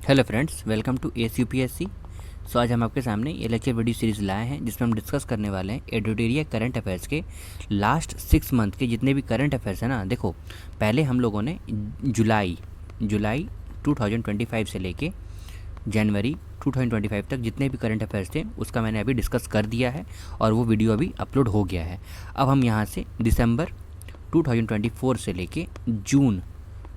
Hello friends, welcome to ACUPSC। So आज हम आपके सामने ये लेक्चर वीडियो सीरीज़ लाए हैं जिसमें हम डिस्कस करने वाले हैं एडिटोरियल करंट अफेयर्स के लास्ट 6 मंथ के जितने भी करंट अफेयर्स हैं ना। देखो, पहले हम लोगों ने जुलाई जुलाई 2025 से लेके जनवरी 2025 तक जितने भी करंट अफेयर्स थे उसका मैंने अभी डिस्कस कर दिया है और वो वीडियो अभी अपलोड हो गया है। अब हम यहाँ से दिसंबर 2024 से लेके जून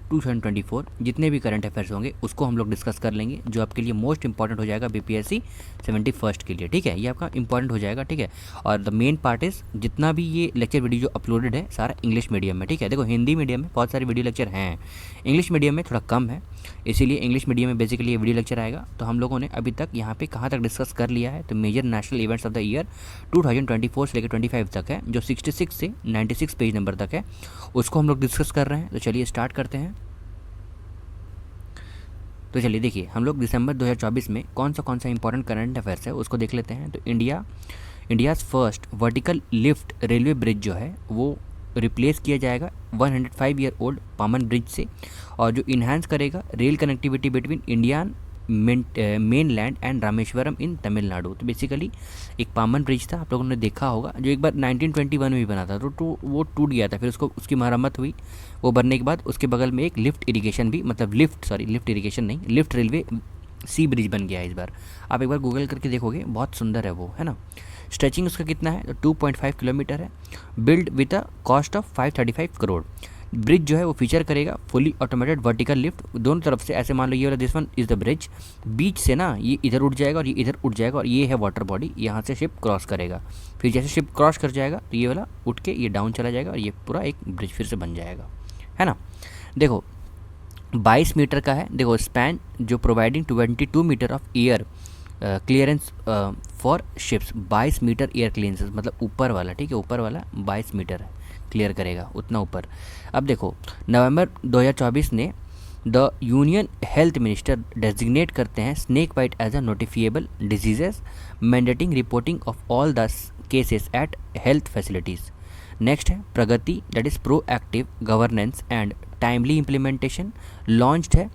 2024 जितने भी करंट अफेयर्स होंगे उसको हम लोग डिस्कस कर लेंगे, जो आपके लिए मोस्ट इंपॉर्टेंट हो जाएगा BPSC 71st के लिए। ठीक है, ये आपका इंपॉर्टेंट हो जाएगा। ठीक है, और द मेन पार्ट इज़ जितना भी ये लेक्चर वीडियो जो अपलोडेड है सारा इंग्लिश मीडियम में। ठीक है, देखो हिंदी मीडियम में बहुत सारे वीडियो लेक्चर हैं, इंग्लिश मीडियम में थोड़ा कम है, इसीलिए इंग्लिश मीडियम में बेसिकली ये वीडियो लेक्चर आएगा। तो हम लोगों ने अभी तक यहाँ पे कहाँ तक डिस्कस कर लिया है, तो major national events of the year 2024 से लेकर 25 तक है, जो 66 से 96 पेज नंबर तक है, उसको हम लोग डिस्कस कर रहे हैं। तो चलिए स्टार्ट करते हैं। तो चलिए देखिए, हम लोग दिसंबर 2024 में कौन सा इंपॉर्टेंट करंट अफेयर्स है उसको देख लेते हैं। तो India's first vertical lift railway bridge जो है वो रिप्लेस किया जाएगा 105 ईयर ओल्ड पामन ब्रिज से, और जो इन्हांस करेगा rail connectivity between Indian mainland and Rameswaram in Tamil Nadu. तो बेसिकली एक पामन ब्रिज था, आप लोगों ने देखा होगा, जो एक बार 1921 में भी बना था, तो वो टूट गया था, फिर उसकी मरम्मत हुई। वो बनने के बाद उसके बगल में एक लिफ्ट इरिगेशन भी, मतलब लिफ्ट इरिगेशन नहीं, लिफ्ट रेलवे सी ब्रिज बन गया है इस बार। आप एक बार गूगल करके देखोगे, बहुत सुंदर है वो, है ना। स्ट्रेचिंग उसका कितना है, तो 2.5 किलोमीटर है। Build with a cost of 535 crore. Bridge जो है वो फीचर करेगा फुली ऑटोमेटेड वर्टिकल लिफ्ट दोनों तरफ से। ऐसे मान लो ये वाला this one is the bridge, बीच से ना ये इधर उठ जाएगा और ये इधर उठ जाएगा, और ये है वाटर बॉडी, यहाँ से शिप क्रॉस करेगा। फिर जैसे शिप क्रॉस कर जाएगा तो ये वाला उठ के ये डाउन चला जाएगा और ये पूरा एक ब्रिज फिर से बन जाएगा, है ना। देखो 22 मीटर का है। देखो स्पैन जो providing 22 metre of air clearance for ships. 22 metre air clearance मतलब ऊपर वाला, ठीक है, ऊपर वाला 22 मीटर है, क्लियर करेगा उतना ऊपर। अब देखो नवंबर 2024 ने the union health minister designate करते हैं snake bite as a notifiable diseases, mandating reporting of all the cases at health facilities. Next है Pragati, that is proactive governance and timely implementation, launched है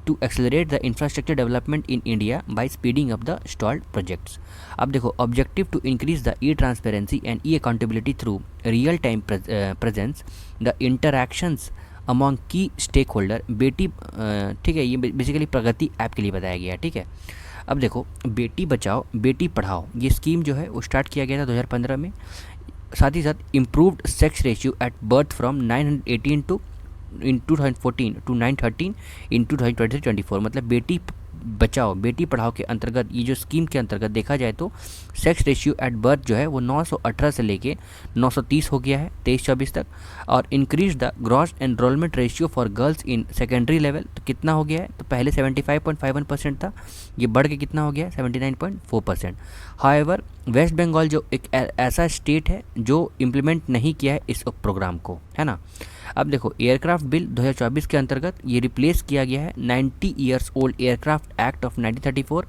to accelerate the infrastructure development in India by speeding up the stalled projects. अब देखो objective to increase the e transparency and e accountability through real time presence, the interactions among की stake holder. बेटी ठीक है, ये basically प्रगति app के लिए बताया गया है। ठीक है, अब देखो बेटी बचाओ बेटी पढ़ाओ, ये स्कीम जो है वो स्टार्ट किया गया था 2015 में। साथ ही साथ improved sex ratio at birth from 918 to in 2014 to 913 in 2023-24। मतलब बेटी बचाओ बेटी पढ़ाओ के अंतर्गत, ये जो स्कीम के अंतर्गत देखा जाए तो सेक्स रेशियो एट बर्थ जो है वो 918 से लेके 930 हो गया है 23-24 तक। और increase the gross enrolment ratio for girls in secondary level, तो कितना हो गया है, तो पहले 75.51% था, ये बढ़ के कितना हो गया है 79.4%। हाउएवर वेस्ट बंगाल जो एक ऐसा स्टेट है जो इम्प्लीमेंट नहीं किया है इस प्रोग्राम को, है ना। अब देखो एयरक्राफ्ट बिल 2024 के अंतर्गत ये रिप्लेस किया गया है 90 years old aircraft act of 1934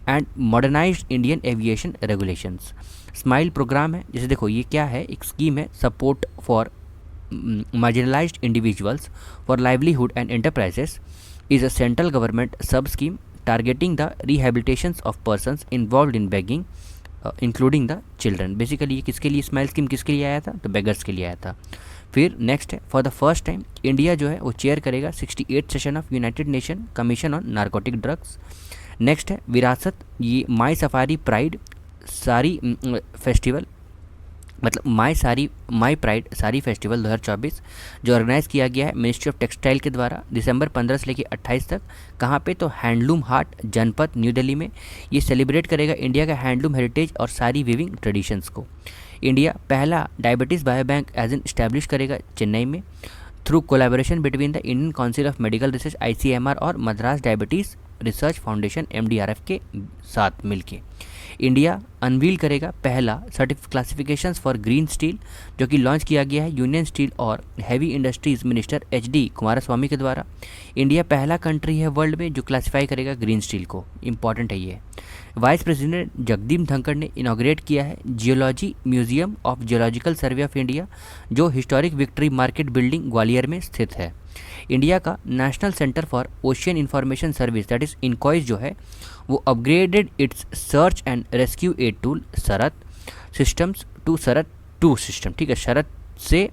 and modernised Indian aviation regulations. SMILE programme है, जैसे देखो ये क्या है, एक स्कीम है support for marginalised individuals for livelihood and enterprises, is a central government sub scheme targeting the rehabilitations of persons involve in begging including the children. Basically ये किसके लिए स्माइल स्कीम किसके लिए आया था, तो बेगर्स के लिए आया था। फिर नेक्स्ट है for the first time India जो है वो चेयर करेगा 68 session of United nation commission on narcotic drugs. Next है विरासत, ये माई सफारी प्राइड सारी फेस्टिवल, मतलब माई प्राइड सारी फेस्टिवल 2024 जो ऑर्गेनाइज़ किया गया है मिनिस्ट्री ऑफ टेक्सटाइल के द्वारा दिसंबर 15 से लेकर 28 तक। कहाँ पे, तो हैंडलूम हाट जनपद न्यू दिल्ली में। ये सेलिब्रेट करेगा इंडिया का हैंडलूम हेरिटेज और सारी वीविंग ट्रेडिशंस को। इंडिया पहला diabetes bio bank as an establish करेगा चेन्नई में through collaboration between the Indian Council of Medical Research ICMR और Madras diabetes research foundation MDRF के साथ मिलके। इंडिया अनवील करेगा पहला certificate classifications for green steel, जो कि लॉन्च किया गया है यूनियन स्टील और heavy industries minister HD Kumaraswamy के द्वारा। इंडिया पहला कंट्री है वर्ल्ड में जो क्लासिफाई करेगा ग्रीन स्टील को, इंपॉर्टेंट है ये। वाइस प्रेसिडेंट जगदीप धनखड़ ने इनॉग्रेट किया है geology museum of geological survey of India, जो historic victory market building Gwalior में स्थित है। इंडिया का national centre for ocean information service that is INCOIS जो है वो upgraded its search and rescue aid tool SARAT systems to SARAT 2 system, ठीक है, शरत से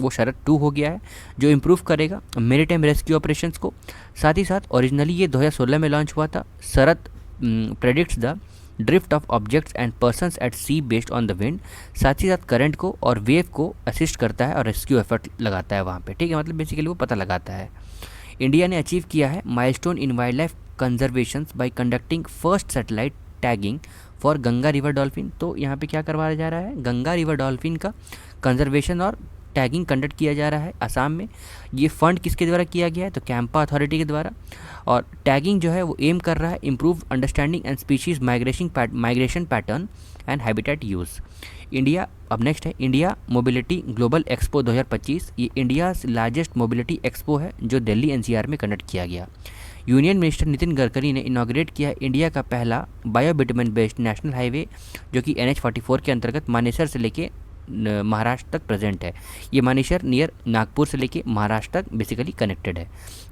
वो शरत 2 हो गया है जो इम्प्रूव करेगा मेरीटाइम रेस्क्यू ऑपरेशंस को। साथ ही साथ ओरिजिनली ये 2016 में लॉन्च हुआ था। SARAT predicts the drift of objects and persons at sea based on the wind. साथ ही साथ करंट को और वेव को असिस्ट करता है और रेस्क्यू एफर्ट लगाता है वहाँ पे, ठीक है, मतलब बेसिकली वो पता लगाता है। इंडिया ने अचीव किया है milestone in wild life conservation bye conducting first satellite tagging for Ganga river dolphin. तो यहाँ पे क्या करवाया जा रहा है, गंगा रिवर डॉल्फिन का कंजर्वेशन और टैगिंग कंडक्ट किया जा रहा है असम में। ये फंड किसके द्वारा किया गया है, तो कैंपा अथॉरिटी के द्वारा। और टैगिंग जो है वो एम कर रहा है improve understanding and species migration pattern and habitat use. India अब नेक्स्ट है इंडिया मोबिलिटी ग्लोबल एक्सपो 2025। ये इंडिया लार्जेस्ट मोबिलिटी एक्सपो है जो दिल्ली एनसीआर में कंडक्ट किया गया। यूनियन मिनिस्टर नितिन गडकरी ने इनॉग्रेट किया इंडिया का पहला बायोबिटुमेन बेस्ड नेशनल हाईवे जो कि NH44 के अंतर्गत मानेसर से लेके महाराष्ट्र तक प्रेजेंट है। ये मानेसर नियर नागपुर से लेके महाराष्ट्र तक बेसिकली कनेक्टेड है।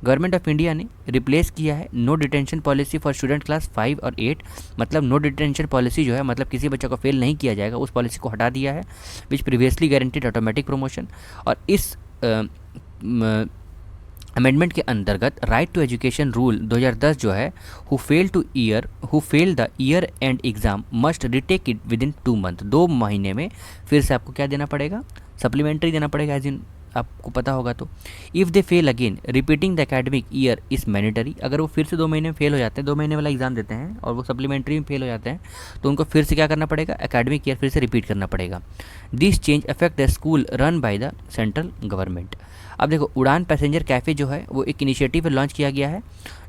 गवर्नमेंट ऑफ इंडिया ने रिप्लेस किया है no detention policy for student class 5 और 8। मतलब नो डिटेंशन पॉलिसी जो है मतलब किसी बच्चे को फेल नहीं किया जाएगा, उस पॉलिसी को हटा दिया है विच प्रीवियसली गारंटीड ऑटोमेटिक प्रमोशन। और इस अमेंडमेंट के अंतर्गत राइट टू एजुकेशन रूल 2010 जो है who fail the year and exam must retake it with in 2 month. 2 महीने में फिर से आपको क्या देना पड़ेगा, सप्लीमेंट्री देना पड़ेगा, एज इन आपको पता होगा। तो if they fail again repeating the academic year is mandatory. अगर वो फिर से 2 महीने में फेल हो जाते हैं, 2 महीने वाला एग्जाम देते हैं और वो सप्लीमेंट्री में फेल हो जाते हैं तो उनको फिर से क्या करना पड़ेगा, एकेडमिक ईयर फिर से रिपीट करना पड़ेगा। This change affect the school run by the central government. अब देखो उड़ान पैसेंजर कैफ़े जो है वो एक इनिशिएटिव लॉन्च किया गया है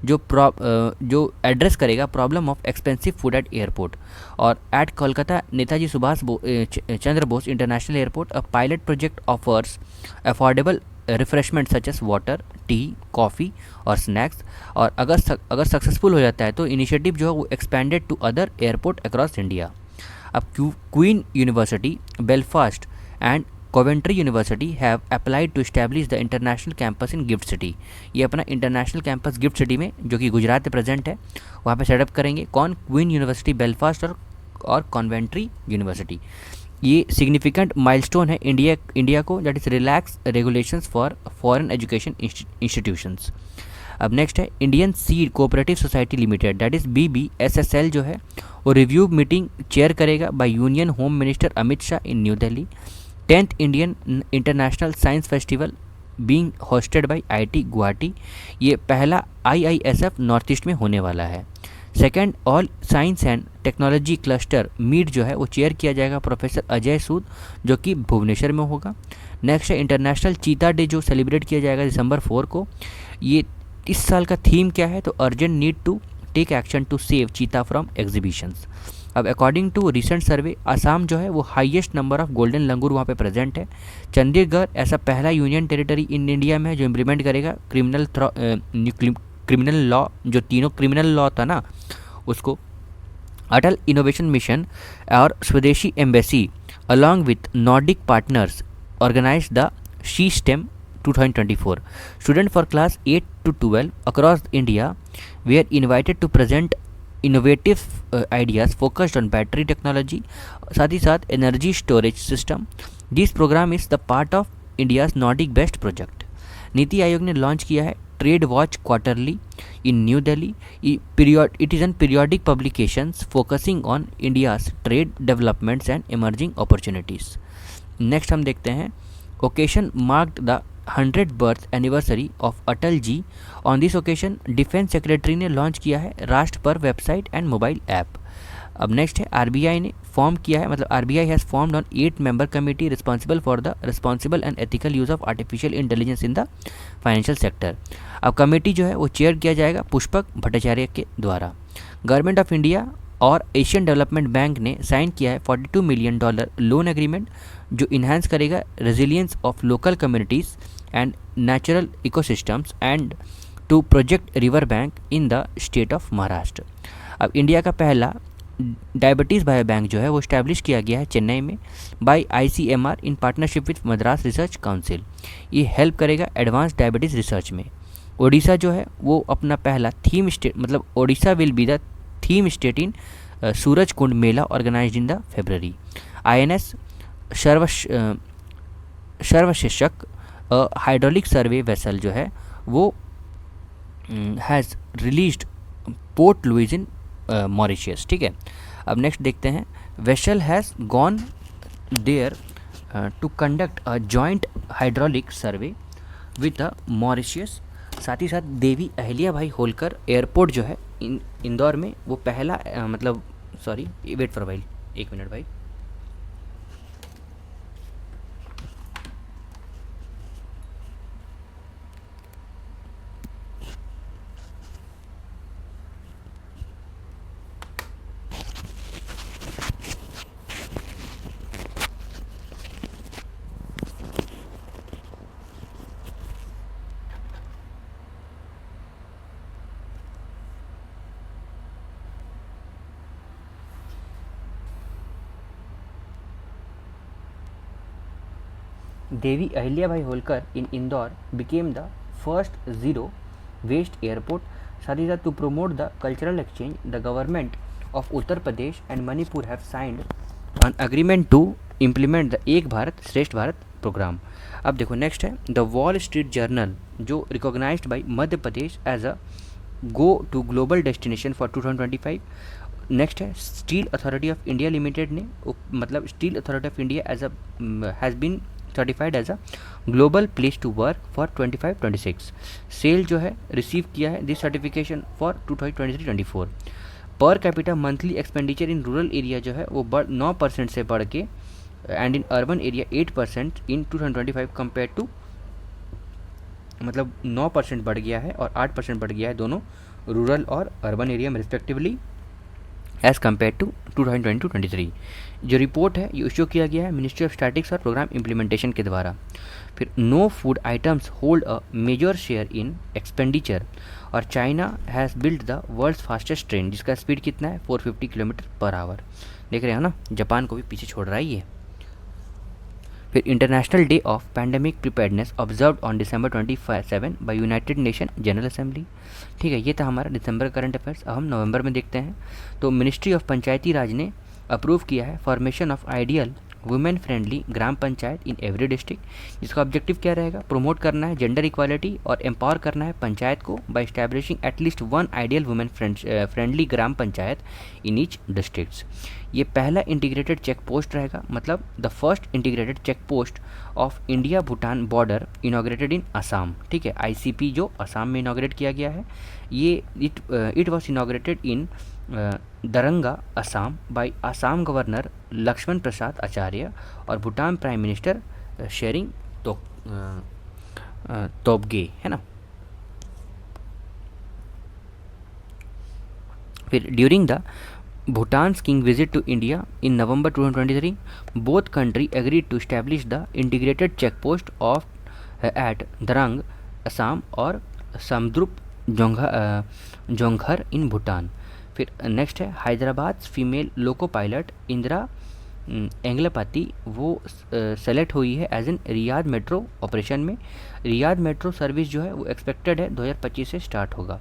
जो एड्रेस करेगा problem of expensive food at airport. और at Kolkata Netaji Subhash Chandra Bose international airport a pilot project offers affordable refreshment such as water, tea, coffee और स्नैक्स। और अगर सक्सेसफुल हो जाता है तो इनिशिएटिव जो है वो expanded to other airport across India. अब Queen University Belfast and Coventry University have applied to establish the international campus in GIFT City. ये अपना इंटरनेशनल कैंपस गिफ्ट सिटी में जो कि गुजरात में प्रेजेंट है वहाँ पे सेटअप करेंगे। कौन, क्वीन यूनिवर्सिटी बेलफास्ट और कॉन्वेंट्री यूनिवर्सिटी। ये सिग्निफिकेंट माइलस्टोन है इंडिया को that is relax regulations for foreign education institutions. अब नेक्स्ट है Indian seed cooperative society limited that is BBSSL जो है वो रिव्यू मीटिंग चेयर करेगा bye union home minister Amit Shah in new Delhi. 10th Indian international science festival being hosted by IIT Guwahati. ये पहला IISF north east में होने वाला है। Second all science and technology cluster meet जो है वो चेयर किया जाएगा प्रोफेसर अजय सूद जो कि भुवनेश्वर में होगा। नेक्स्ट है इंटरनेशनल चीता डे जो सेलिब्रेट किया जाएगा दिसंबर 4 को। ये इस साल का थीम क्या है, तो urgent need to take action to save cheetah from exhibitions. अब according to recent survey Assam जो है वो highest number of golden langur वहाँ पे प्रेजेंट है। चंडीगढ़ ऐसा पहला यूनियन टेरिटरी इन इंडिया में है जो इम्प्लीमेंट करेगा क्रिमिनल लॉ, जो तीनों क्रिमिनल लॉ था ना उसको। अटल इनोवेशन मिशन और Swedish embassy along with Nordic partners organise the she STEM 2024. Students for class 8 to 12 across India were invited to present innovative ideas focused on battery technology, साथ ही साथ energy storage system. This programme is the part of India's Nordic best project. NITI Aayog ने launch किया है trade watch quarterly in new Delhi. It is an periodic publications focusing on India's trade developments and emerging opportunities. Next हम देखते हैं occasion marked the 100th birth anniversary of Atal ji. On this occasion defence secretary ने launch किया है राष्ट्र पर्व website and mobile app. अब next है आरबीआई ने फॉर्म किया है, मतलब RBI has formed on 8 member committee responsible for the responsible and ethical use of artificial intelligence in the financial sector. अब कमेटी जो है वो चेयर किया जाएगा पुष्पक भट्टाचार्य के द्वारा। गवर्नमेंट ऑफ इंडिया और एशियन डेवलपमेंट बैंक ने साइन किया है $42 मिलियन लोन एग्रीमेंट जो इन्हांस करेगा resilience of local communities and natural ecosystems and to project river bank in the state of Maharashtra. अब इंडिया का पहला डायबिटीज़ बायो बैंक जो है वो इस्टेब्लिश किया गया है चेन्नई में by ICMR in partnership with Madras research council. ये हेल्प करेगा एडवांस डायबिटीज़ रिसर्च में। ओडिशा जो है वो अपना पहला थीम स्टेट, मतलब Odisha will be the theme state in Surajkund mela organised in the February। INS Sarvekshak hydraulic survey vessel जो है वो has released port Louis in Mauritius. ठीक है, अब नेक्स्ट देखते हैं। Vessel has gone there to conduct a joint hydraulic survey with the Mauritius. साथ ही साथ देवी अहिल्या भाई होलकर एयरपोर्ट जो है इंदौर में वो पहला मतलब सॉरी वेट फॉर भाई, एक मिनट भाई। Devi Ahilyabai Holkar in Indore became the first zero waste airport. साथ ही साथ to promote the cultural exchange the government of Uttar Pradesh and Manipur have signed an agreement to implement the Ek Bharat Shreshtha Bharat programme. अब देखो नेक्स्ट है द वॉल स्ट्रीट जर्नल जो recognised by Madhya Pradesh as a go to global destination for 2025। Next है steel authority of India limited ने मतलब steel authority of India as a has been certified as a global place to work for 25-26। SAIL जो है receive किया है this certification for 2023-24। Per capita monthly expenditure in rural area जो है वो 9% से बढ़ के and in urban area 8% in 2025 compare to, मतलब 9% बढ़ गया है और 8% बढ़ गया है दोनों रूरल और अर्बन एरिया में रिस्पेक्टिवली एज़ कम्पेयर टू 2022-23। जो रिपोर्ट है ये इशू किया गया है मिनिस्ट्री ऑफ स्टैटिक्स और प्रोग्राम इम्प्लीमेंटेशन के द्वारा। फिर no food items hold a major share in expenditure और China has built the world's fastest train जिसका स्पीड कितना है 450 किलोमीटर पर आवर। देख रहे हो ना, जापान को भी पीछे छोड़ रहा है ये। फिर international day of pandemic preparedness observed on December 27 by United Nation General Assembly. ठीक है, ये था हमारा दिसंबर करंट अफेयर्स। अब हम नवंबर में देखते हैं। तो मिनिस्ट्री ऑफ पंचायती राज ने अप्रूव किया है formation of ideal women friendly gram panchayat in every district. जिसका ऑब्जेक्टिव क्या रहेगा, प्रमोट करना है जेंडर इक्वालिटी और एम्पावर करना है पंचायत को by establishing at least one ideal women friendly gram panchayat in each districts. ये पहला इंटीग्रेटेड चेक पोस्ट रहेगा, मतलब the first integrated check post of India Bhutan border inaugurated in Assam. ठीक है, ICP जो असम में इनॉग्रेट किया गया है, ये it was inaugurated in Darranga Assam by Assam governor Lakshman Prasad Acharya और भूटान प्राइम मिनिस्टर शेरिंग तोब्गे, है ना। फिर during the Bhutan's king visit to India in November 2023, both countries agreed to establish the integrated checkpost of at Darang, Assam और समद्रुप जोंघर इन भूटान। फिर नेक्स्ट है Hyderabad female loco pilot Indira Engalapati वो select हुई है as an Riyadh metro operation में। Riyadh metro service जो है वो एक्सपेक्टेड है 2025 से स्टार्ट होगा।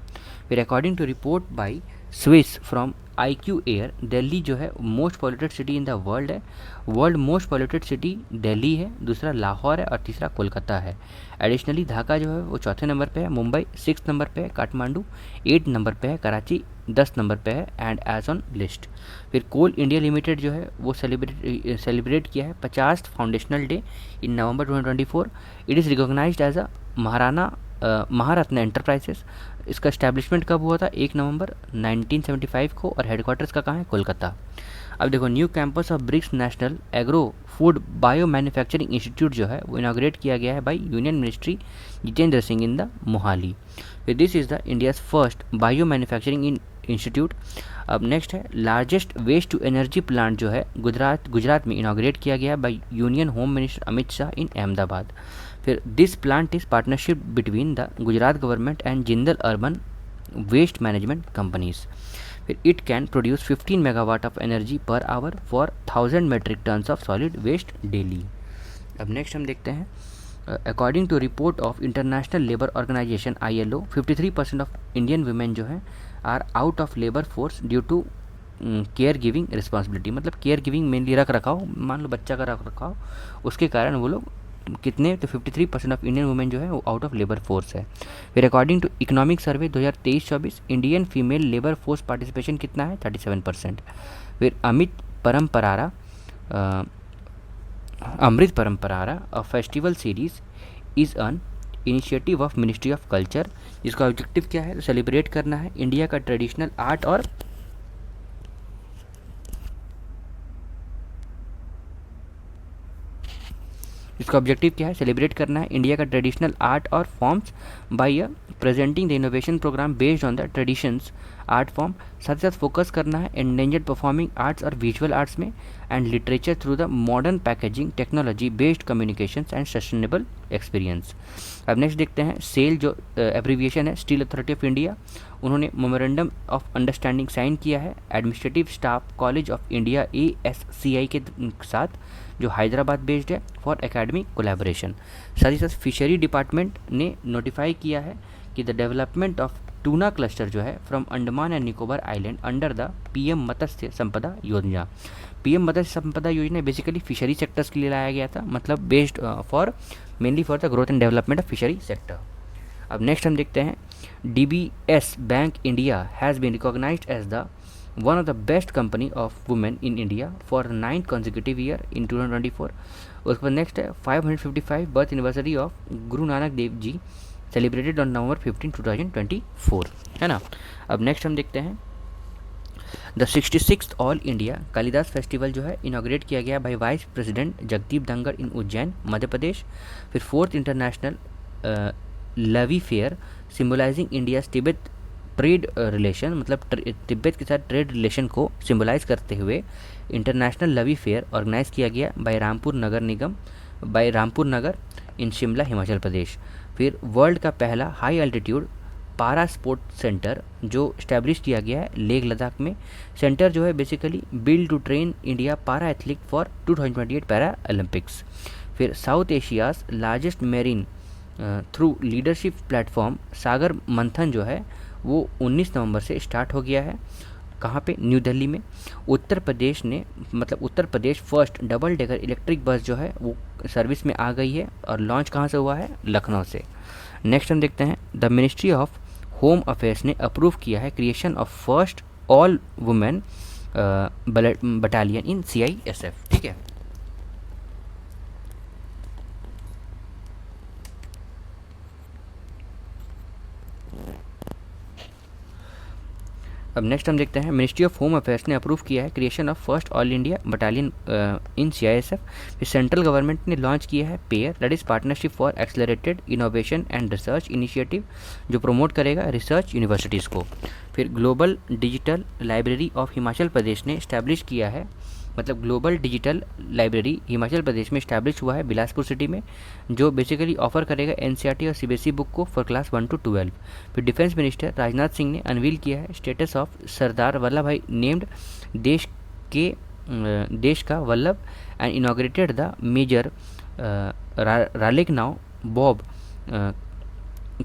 फिर according to report by Swiss from IQ air, Delhi जो है most polluted city in the world है। World most polluted city Delhi है, दूसरा लाहौर है और तीसरा कोलकाता है। एडिशनली ढाका जो है वो चौथे नंबर पे है, मुंबई 6 नंबर पे है, काठमांडू 8 नंबर पे है, कराची 10 नंबर पे है एंड एज ऑन लिस्ट। फिर कोल इंडिया लिमिटेड जो है वो सेलिब्रेट किया है 50 foundational day in November 2024। It is recognised as a Maharatna enterprises. इसका इस्टेब्लिशमेंट कब हुआ था, 1 नवंबर 1975 को और हेडक्वार्टर्स का कहाँ है, कोलकाता। अब देखो new campus of BRICS national agro food bio manufacturing institute जो है वो इनाग्रेट किया गया है by union ministry Jitendra Singh in the Mohali. फिर this is the India's first bio manufacturing institute. अब नेक्स्ट है largest waste to energy plant जो है गुजरात में इनाग्रेट किया गया है by union home minister Amit Shah in Ahmedabad. फिर this plant is partnership between the Gujarat government and Jindal urban waste management companies. फिर it can produce 15 megawatt of energy per hour for 1000 metric tons of solid waste daily. अब next हम देखते हैं, according to report of international labour organisation ILO 53% of Indian women जो है are out of labour force due to care giving responsibility, मतलब care giving mainly रख रखाव, मान लो बच्चा का रख रखाव, उसके कारण वो लोग कितने, तो 53% ऑफ इंडियन वुमेन जो है वो आउट ऑफ लेबर फोर्स है। फिर according to economic survey 2023-24 Indian female labour force participation कितना है, 37%। फिर Amrit Parampara a festival series is an initiative of ministry of culture, जिसका ऑब्जेक्टिव क्या है, तो सेलिब्रेट करना है इंडिया का ट्रेडिशनल आर्ट और इसका ऑब्जेक्टिव क्या है, सेलिब्रेट करना है इंडिया का ट्रेडिशनल आर्ट और forms by presenting the innovation programme based on the traditions art form. साथ ही साथ फोकस करना है एंडेंजर्ड परफॉर्मिंग आर्ट्स और विजुअल आर्ट्स में and literature through the modern packaging technology based communications and sustainable experience. अब next देखते हैं, सेल जो एब्रीविएशन है स्टील अथॉरिटी ऑफ इंडिया, उन्होंने मेमोरेंडम ऑफ अंडरस्टैंडिंग साइन किया है administrative staff college of India ASCI के साथ, जो हैदराबाद बेस्ड है, फॉर एकेडमिक कोलैबोरेशन। साथ ही साथ फिशरी डिपार्टमेंट ने नोटिफाई किया है कि the development of tuna cluster जो है from Andaman and Nicobar island under the PM मत्स्य संपदा योजना। PM मत्स्य संपदा योजना बेसिकली फिशरी सेक्टर्स के लिए लाया गया था, मतलब based for mainly for the growth and development of fishery sector. अब नेक्स्ट हम देखते हैं, DBS bank India has been recognised as the one of the best company of women in India for 9th consecutive year in 2024। उसके बाद next है 555 birth anniversary of Guru Nanak Dev ji celebrated on November 15, 2024, है ना। अब नेक्स्ट हम देखते हैं, the 66th all India Kalidas festival जो है इनॉग्रेट किया गया by vice president Jagdeep Dhankhar in Ujjain Madhya Pradesh. फिर 4th international Lavi fair symbolising India's Tibet trade relation, मतलब तिब्बत के साथ ट्रेड रिलेशन को सिम्बलाइज करते हुए इंटरनेशनल लवी फेयर ऑर्गेनाइज किया गया बाय रामपुर नगर इन शिमला हिमाचल प्रदेश। फिर वर्ल्ड का पहला high altitude para sport centre जो इस्टेब्लिश किया गया है लेह लद्दाख में। सेंटर जो है basically build to train India para athlete for 2028 para Olympics. फिर south Asia's largest marine thought leadership platform Sagar Manthan जो है वो 19 नवंबर से स्टार्ट हो गया है, कहाँ पे, न्यू दिल्ली में। Uttar Pradesh first double decker electric bus जो है वो सर्विस में आ गई है और लॉन्च कहाँ से हुआ है, लखनऊ से। नेक्स्ट हम देखते हैं, the ministry of home affairs ने अप्रूव किया है creation of first all women battalion in CISF, ठीक है। अब नेक्स्ट हम देखते हैं, मिनिस्ट्री ऑफ होम अफेयर्स ने अप्रूव किया है creation of first all India battalion in CISF। फिर सेंट्रल गवर्नमेंट ने लॉन्च किया है pair, that is partnership for accelerated innovation and research initiative, जो प्रमोट करेगा रिसर्च यूनिवर्सिटीज़ को। फिर global digital library of Himachal Pradesh ने इस्टेब्लिश किया है, मतलब global digital library Himachal Pradesh में इस्टेब्लिश हुआ है बिलासपुर सिटी में, जो बेसिकली ऑफर करेगा NCERT और CBSE बुक को फॉर क्लास 1 to 12। फिर डिफेंस मिनिस्टर राजनाथ सिंह ने अनवील किया है स्टेटस ऑफ सरदार वल्लभ भाई नेम्ड देश का Vallabh and inaugurated the major Ralengnao Bob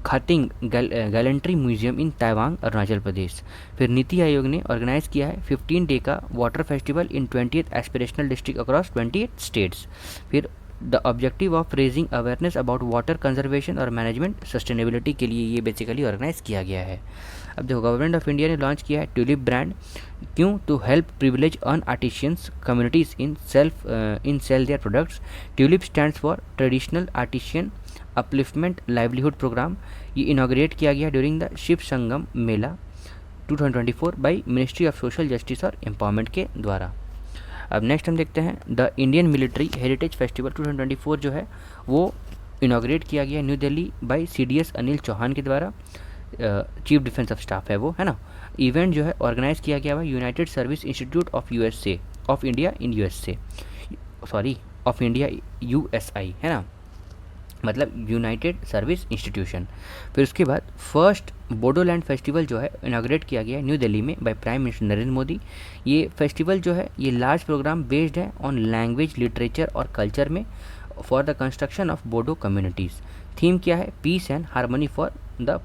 Khathing gallantry museum in Tawang Arunachal Pradesh. फिर नीति आयोग ने ऑर्गेनाइज किया है 15 डे का water festival in 20th aspirational district across 28 states. फिर the objective of raising awareness about water conservation और मैनेजमेंट सस्टेनेबिलिटी के लिए ये बेसिकली ऑर्गेनाइज किया गया है। अब देखो, गवर्नमेंट ऑफ इंडिया ने लॉन्च किया है ट्यूलिप ब्रांड, क्यों, to help privilege un artisans communities in sell their products. TULIP stands for traditional artisan upliftment livelihood programme. ये इनॉग्रेट किया गया during the Shiv Sangam Mela 2024 by ministry of social justice और empowerment के द्वारा। अब नेक्स्ट हम देखते हैं, the Indian military heritage festival 2024 जो है वो इनॉग्रेट किया गया New Delhi by CDS Anil Chauhan के द्वारा, चीफ डिफेंस ऑफ स्टाफ है वो, है ना। इवेंट जो है ऑर्गेनाइज किया गया है United service institute of India USA, है ना। मतलब यूनाइटेड सर्विस इंस्टीट्यूशन। फिर उसके बाद फर्स्ट बोडोलैंड फेस्टिवल जो है इनाग्रेट किया गया है न्यू दिल्ली में by prime minister Narendra Modi. ये फेस्टिवल जो है ये लार्ज प्रोग्राम बेस्ड है ऑन लैंग्वेज, लिटरेचर और कल्चर में for the construction of Bodo communities. Theme क्या है? Peace and harmony for the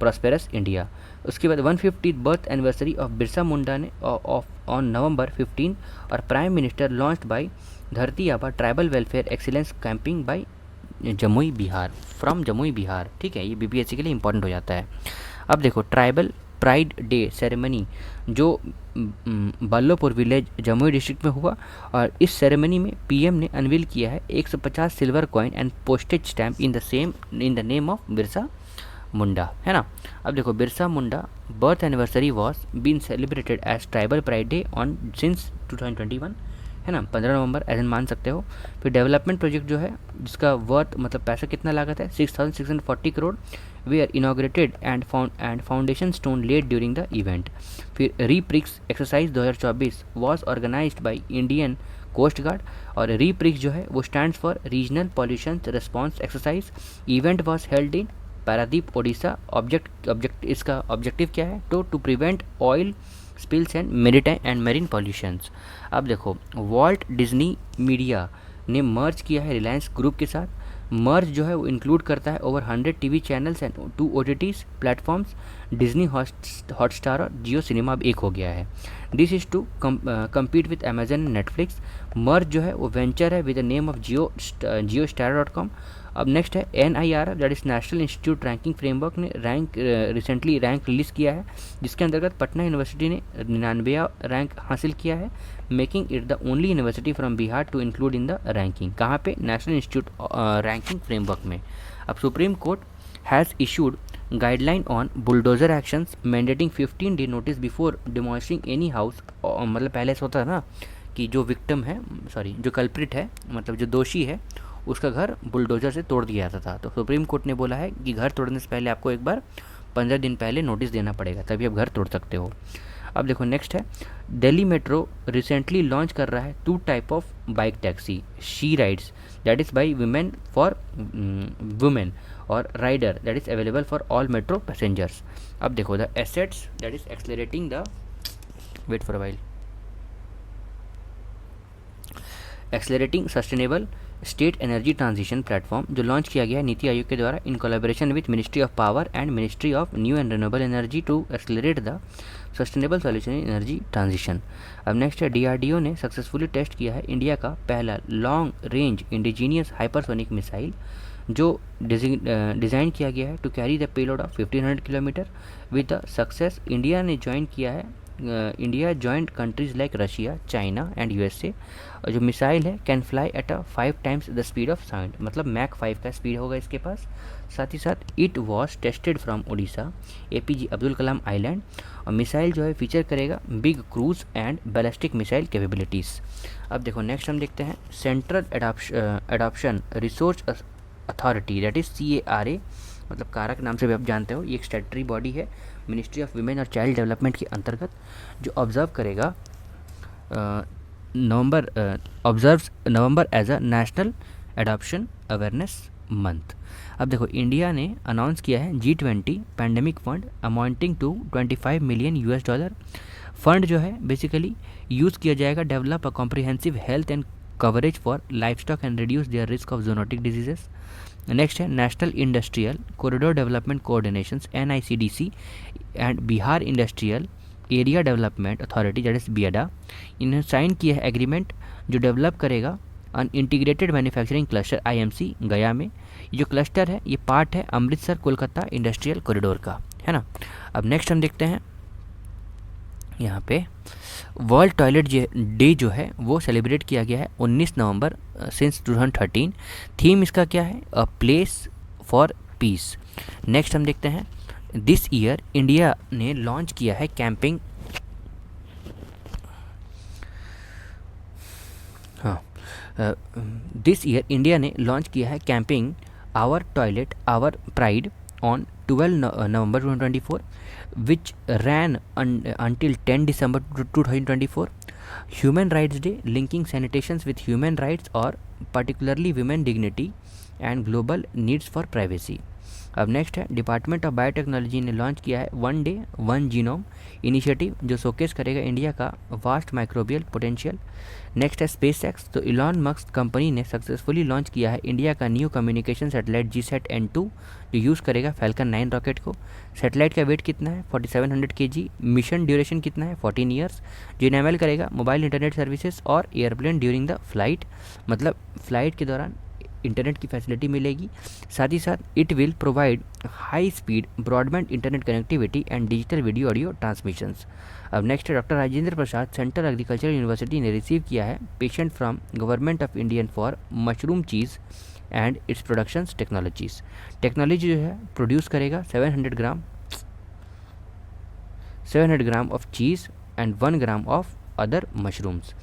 prosperous India. उसके बाद 150th birth anniversary of Birsa Munda ने ऑफ ऑन नवंबर 15 और prime minister launched by Dharti Aaba tribal welfare excellence campaign by Jamui Bihar, from Jamui Bihar. ठीक है, ये बीपीएससी के लिए इंपॉर्टेंट हो जाता है। अब देखो ट्राइबल प्राइड डे सेरेमनी जो बल्लोपुर विलेज जमुई डिस्ट्रिक्ट में हुआ, और इस सेरेमनी में पीएम ने अनवील किया है 150 silver coin and postage stamp in the name of Birsa Munda, है ना। अब देखो Birsa Munda birth anniversary was been celebrated as tribal pride day on since 2021, है ना, 15 नवंबर ऐसे मान सकते हो। फिर डेवलपमेंट प्रोजेक्ट जो है जिसका वर्थ मतलब पैसा कितना लागत है 6640 crore they are inaugurated and foundation stone laid during the event. फिर REPREX exercise 2024 was organised by Indian coast guard, और रीप्रिक्स जो है वो stands for regional pollution response exercise. Event was held in Paradip Odisha. इसका ऑब्जेक्टिव क्या है? To prevent oil spills and marine pollutions. अब देखो वॉल्ट डिज्नी मीडिया ने मर्ज किया है रिलायंस ग्रुप के साथ। मर्ज जो है वो इंक्लूड करता है over 100 TV channels and 2 OTT platforms. Disney Hotstar और जियो सिनेमा अब एक हो गया है। This is to compete with Amazon and Netflix. Merge जो है वो वेंचर है with the name of JioStar.com। अब नेक्स्ट है NIRF that is national institute ranking framework ने रिसेंटली रैंक रिलीज़ किया है, जिसके अंतर्गत पटना यूनिवर्सिटी ने 99वां रैंक हासिल किया है, making it the only university from Bihar to include in the ranking. कहाँ पे? नेशनल इंस्टीट्यूट रैंकिंग फ्रेमवर्क में। अब supreme court has issued guideline on bulldozer actions mandating 15 day notice before demolishing any house. मतलब पहले से होता है ना कि जो विक्टिम है, जो कल्प्रिट है, मतलब जो दोषी है, उसका घर बुलडोजर से तोड़ दिया जाता था। तो सुप्रीम कोर्ट ने बोला है कि घर तोड़ने से पहले आपको एक बार 15 दिन पहले नोटिस देना पड़ेगा, तभी आप घर तोड़ सकते हो। अब देखो नेक्स्ट है दिल्ली मेट्रो रिसेंटली लॉन्च कर रहा है 2 type of bike taxi, she rides that is by women for women, और rider that is available for all metro passengers. अब देखो the assets that is accelerating the weight for a while accelerating sustainable state energy transition platform जो launch किया गया है नीति आयोग के द्वारा in collaboration with ministry of power and ministry of new and renewable energy to accelerate the sustainable solution in energy transition. अब next है DRDO ने successfully test किया है इंडिया का पहला long range indigenous hypersonic missile जो design किया गया है to carry the payload of 1500 kilometre with the success. India ने ज्वाइन किया है India joint countries like Russia, China and USA। जो मिसाइल है can fly at 5 times the speed of sound, मतलब मैक 5 का स्पीड होगा इसके पास। साथ ही साथ it was tested from Orissa APJ Abdul Kalam island, और मिसाइल जो है फीचर करेगा big cruise and ballistic missile capabilities. अब देखो नेक्स्ट हम देखते हैं central adoption resource authority that is CARA, मतलब कारक नाम से भी आप जानते हो। ये एक स्टैट्यूटरी बॉडी है मिनिस्ट्री ऑफ वुमेन और चाइल्ड डेवलपमेंट के अंतर्गत, जो ऑब्जर्व करेगा November as a national adoption awareness month. अब देखो इंडिया ने अनाउंस किया है G20 pandemic fund amounting to $25 million. Fund जो है बेसिकली यूज़ किया जाएगा develop a comprehensive health and coverage for livestock and reduce their risk of zoonotic diseases. Next है national industrial corridor development coordinations NICDC and Bihar industrial area development authority that is BIADA। इन्होंने sign किया है agreement जो develop करेगा अन integrated manufacturing cluster IMC गया में। ये जो क्लस्टर है ये पार्ट है अमृतसर कोलकाता इंडस्ट्रियल कॉरिडोर का, है ना। अब नेक्स्ट हम देखते हैं यहाँ पे वर्ल्ड टॉयलेट डे जो है वो सेलिब्रेट किया गया है 19 नवंबर सिंस 2013। थीम इसका क्या है? A place for peace. Next हम देखते हैं दिस ईयर इंडिया ने लॉन्च किया है कैंपिंग, दिस ईयर इंडिया ने लॉन्च किया है campaign our toilet our pride on 12 November 2024 which ran until 10 December 2024. Human Rights Day linking sanitations with human rights or particularly women dignity and global needs for privacy. अब next है department of biotechnology ने launch किया है one day one genome initiative, जो showcase करेगा India का vast microbial potential. Next है space x, तो इलॉन मस्क कंपनी ने सक्सेसफुली लॉन्च किया है इंडिया का न्यू कम्युनिकेशन सैटेलाइट GSAT-N2, जो यूज़ करेगा फैल्कन 9 रॉकेट को। सैटेलाइट का वेट कितना है 4700 kg, मिशन ड्यूरेशन कितना है 14 ईयर्स, जो इनेबल करेगा मोबाइल इंटरनेट सर्विसेज और एयरप्लेन ड्यूरिंग द फ्लाइट, मतलब फ्लाइट के दौरान इंटरनेट की फैसिलिटी मिलेगी। साथ ही साथ it will provide high speed broadband internet connectivity and digital video audio transmissions. अब नेक्स्ट है doctor Rajendra Prasad central agricultural university ने रिसीव किया है patent from government of Indian for mushroom cheese and it's productions technologies. Technology जो है produce करेगा 700 gram of cheese and 1 gram of other mushrooms.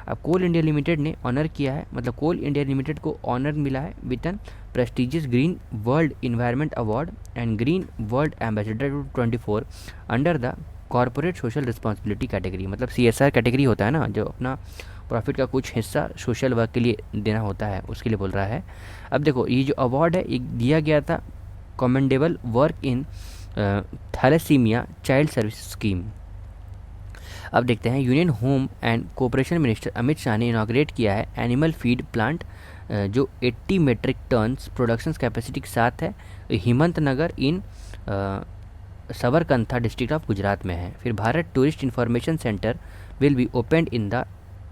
अब coal India limited ने honour किया है, मतलब कोल इंडिया लिमिटेड को ऑनर मिला है with an prestigious green world environment award and green world ambassador 2024 under the corporate social responsibility category. मतलब CSR category होता है ना, जो अपना प्रॉफिट का कुछ हिस्सा सोशल वर्क के लिए देना होता है, उसके लिए बोल रहा है। अब देखो ये जो अवार्ड है ये दिया गया था commendable work in thalassemia child service scheme. अब देखते हैं union home and cooperation minister Amit Shah ने इनॉग्रेट किया है एनिमल फीड प्लांट, जो 80 मेट्रिक टन्स प्रोडक्शन कैपेसिटी के साथ है, Himmat Nagar in Sabarkantha district of Gujarat में है। फिर Bharat tourist information centre will be opened in the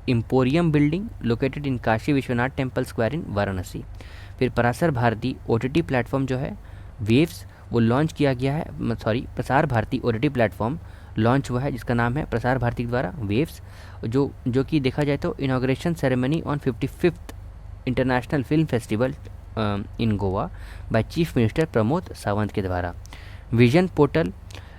emporium building located in Kashi Vishwanath temple square in Varanasi. फिर पराशर भारती OTT प्लेटफॉर्म जो है वेव्स वो लॉन्च किया गया है, Prasar Bharati OTT platform launch हुआ है जिसका नाम है प्रसार भारती द्वारा वेव्स, जो कि देखा जाए तो inauguration ceremony on 55th international film festival in Goa by chief minister Pramod Sawant के द्वारा। विजन पोर्टल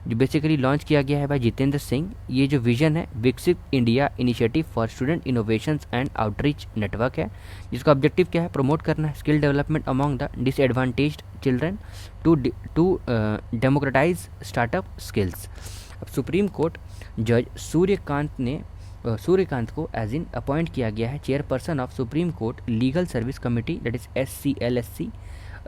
जो बेसिकली लॉन्च किया गया है भाई जितेंद्र सिंह। ये जो विजन है विकसित India initiative for student innovations and outreach network है, जिसका ऑब्जेक्टिव क्या है प्रमोट करना है skill development among the disadvantaged children to democratize startup skills. अब सुप्रीम कोर्ट जज सूर्यकांत को एज इन अपॉइंट किया गया है chairperson of supreme court legal service committee that is SCLSC।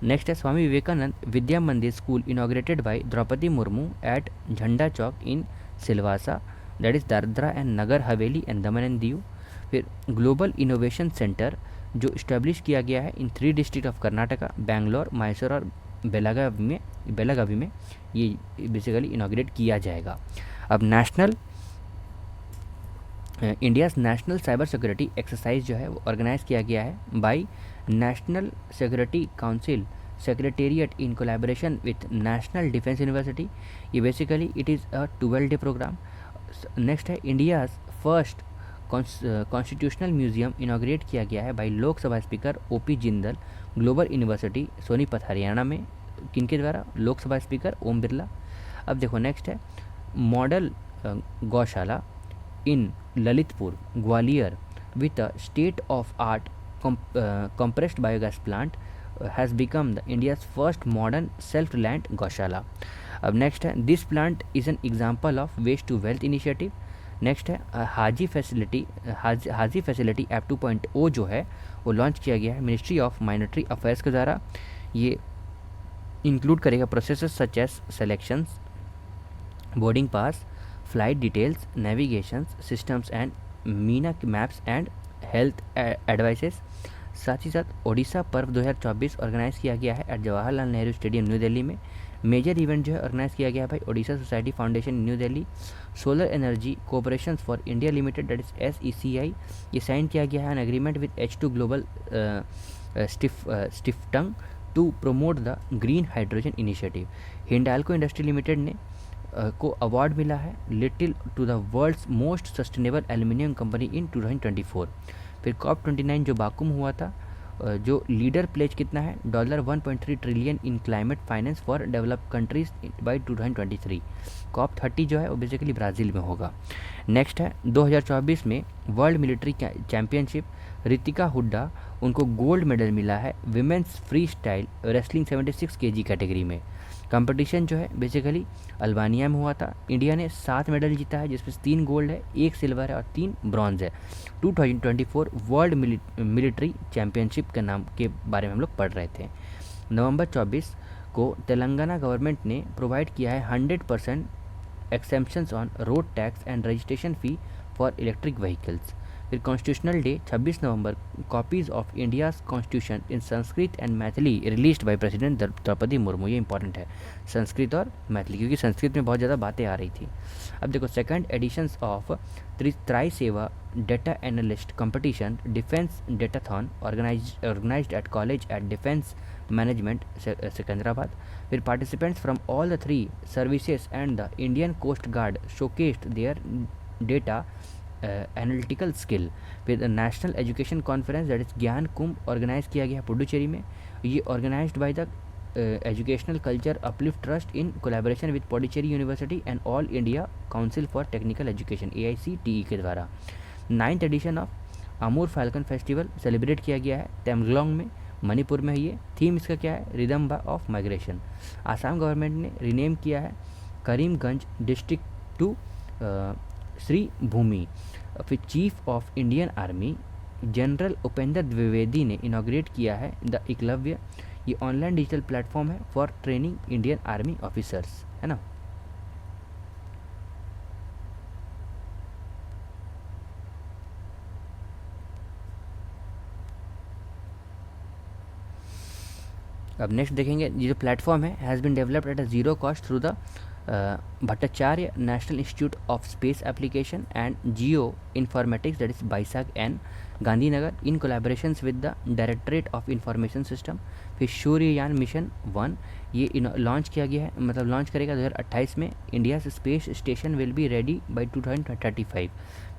Next है Swami Vivekananda Vidya Mandir school inaugurated by Droupadi Murmu at Jhanda Chowk in Silvassa that is Dadra and Nagar Haveli and Daman and Diu. फिर global innovation centre जो establish किया गया है in 3 district of Karnataka Bangalore Mysore और बेलागावी में ये बेसिकली इनॉग्रेट किया जाएगा। अब India's national cyber security exercise जो है वो ऑर्गेनाइज किया गया है by national security council secretariat in collaboration with national defence university. ये basically it is a 12 day programme. Next है India's first constitutional museum inaugurate किया गया है by Lok Sabha speaker OP Jindal global university Sonipat Haryana में, किनके द्वारा लोकसभा स्पीकर ओम बिरला। अब देखो नेक्स्ट है model gaushala in Lalitpur Gwalior with a state of art compressed biogas plant has become the India's first modern self-reliant गौशाला। अब नेक्स्ट है this plant is an example of waste to wealth initiative. Next है Haji facility app 2.0 जो है वो launch किया गया है मिनिस्ट्री ऑफ माइनॉरिटी अफेयर्स के द्वारा। ये इंक्लूड करेगा processes such as selections, boarding pass, flight details, navigations systems and Mina maps and health advices. साथ ही साथ ओडिशा पर्व 2024 ऑर्गेनाइज किया गया है at Jawaharlal Nehru stadium new Delhi में। मेजर इवेंट जो है ऑर्गेनाइज किया गया है by Odisha society foundation new Delhi. Solar energy cooperation for India limited that is SECI, ये साइन किया गया है an agreement with H2 global Stiftung to promote the green hydrogen initiative. Hindalco industry limited ने को अवार्ड मिला है little to the world's most sustainable aluminium company in 2024। फिर COP29 जो बाकुम हुआ था, जो लीडर प्लेज कितना है $1.3 trillion in climate finance for developed countries by 2023। COP30 जो है वो बेसिकली ब्राज़ील में होगा। नेक्स्ट है 2024 में world military championship Ritika Hooda उनको गोल्ड मेडल मिला है women's free style wrestling 76 kg category में। कंपटीशन जो है बेसिकली अल्बानिया में हुआ था। इंडिया ने 7 मेडल जीता है, जिसमें 3 गोल्ड है, 1 सिल्वर है और 3 ब्रॉन्ज है। 2024 वर्ल्ड मिलिट्री चैम्पियनशिप के नाम के बारे में हम लोग पढ़ रहे थे। नवंबर 24 को तेलंगाना गवर्नमेंट ने प्रोवाइड किया है 100% exemptions on road tax and registration fee for electric vehicles. फिर constitutional day 26 November, copies of India's constitution in Sanskrit and Maithili released by president Draupadi Murmu. ये इंपॉर्टेंट है, संस्कृत और मैथिली, क्योंकि संस्कृत में बहुत ज़्यादा बातें आ रही थी। अब देखो second editions of Trisewa data analyst competition defence datathon organised at college at defence management Secunderabad. फिर participants from all the 3 services and the Indian coast guard showcased their data analytical skill. फिर national education conference that is Gyan Kumbh organise किया गया पुडुचेरी में। ये organised by the educational culture uplift trust in collaboration with Puducherry university and all India council for technical education AICTE के द्वारा। 9th edition of Amur falcon festival celebrate किया गया है तेमग्लोंग में, मणिपुर में। ये थीम इसका क्या है, rhythm of migration. Assam government ने रिनेम किया है करीमगंज डिस्ट्रिक्ट टू श्री भूमि। फिर chief of Indian army general Upendra Dwivedi ने इनॉग्रेट किया है द एकलव्य। ये ऑनलाइन डिजिटल प्लेटफॉर्म है for training Indian army officers, है ना। अब नेक्स्ट देखेंगे, ये जो प्लेटफॉर्म है has been developed at a zero cost through the Bhattacharya national institute of space application and geo informatics that is BISAG N Gandhinagar in collaborations with the directorate of information system. फिर Suryayaan mission 1 ये launch किया गया है, मतलब launch करेगा 2028 में। India space station will be ready by 2035।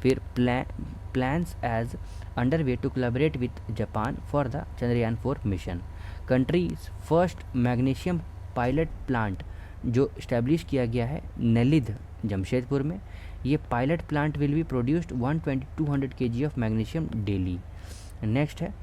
फिर plans as under way to collaborate with Japan for the Chandrayaan 4 mission. Countries first magnesium pilot plant जो इस्टेब्लिश किया गया है नेलिद जमशेदपुर में। ये pilot plant will be produced 120-200 kg of magnesium daily. Next है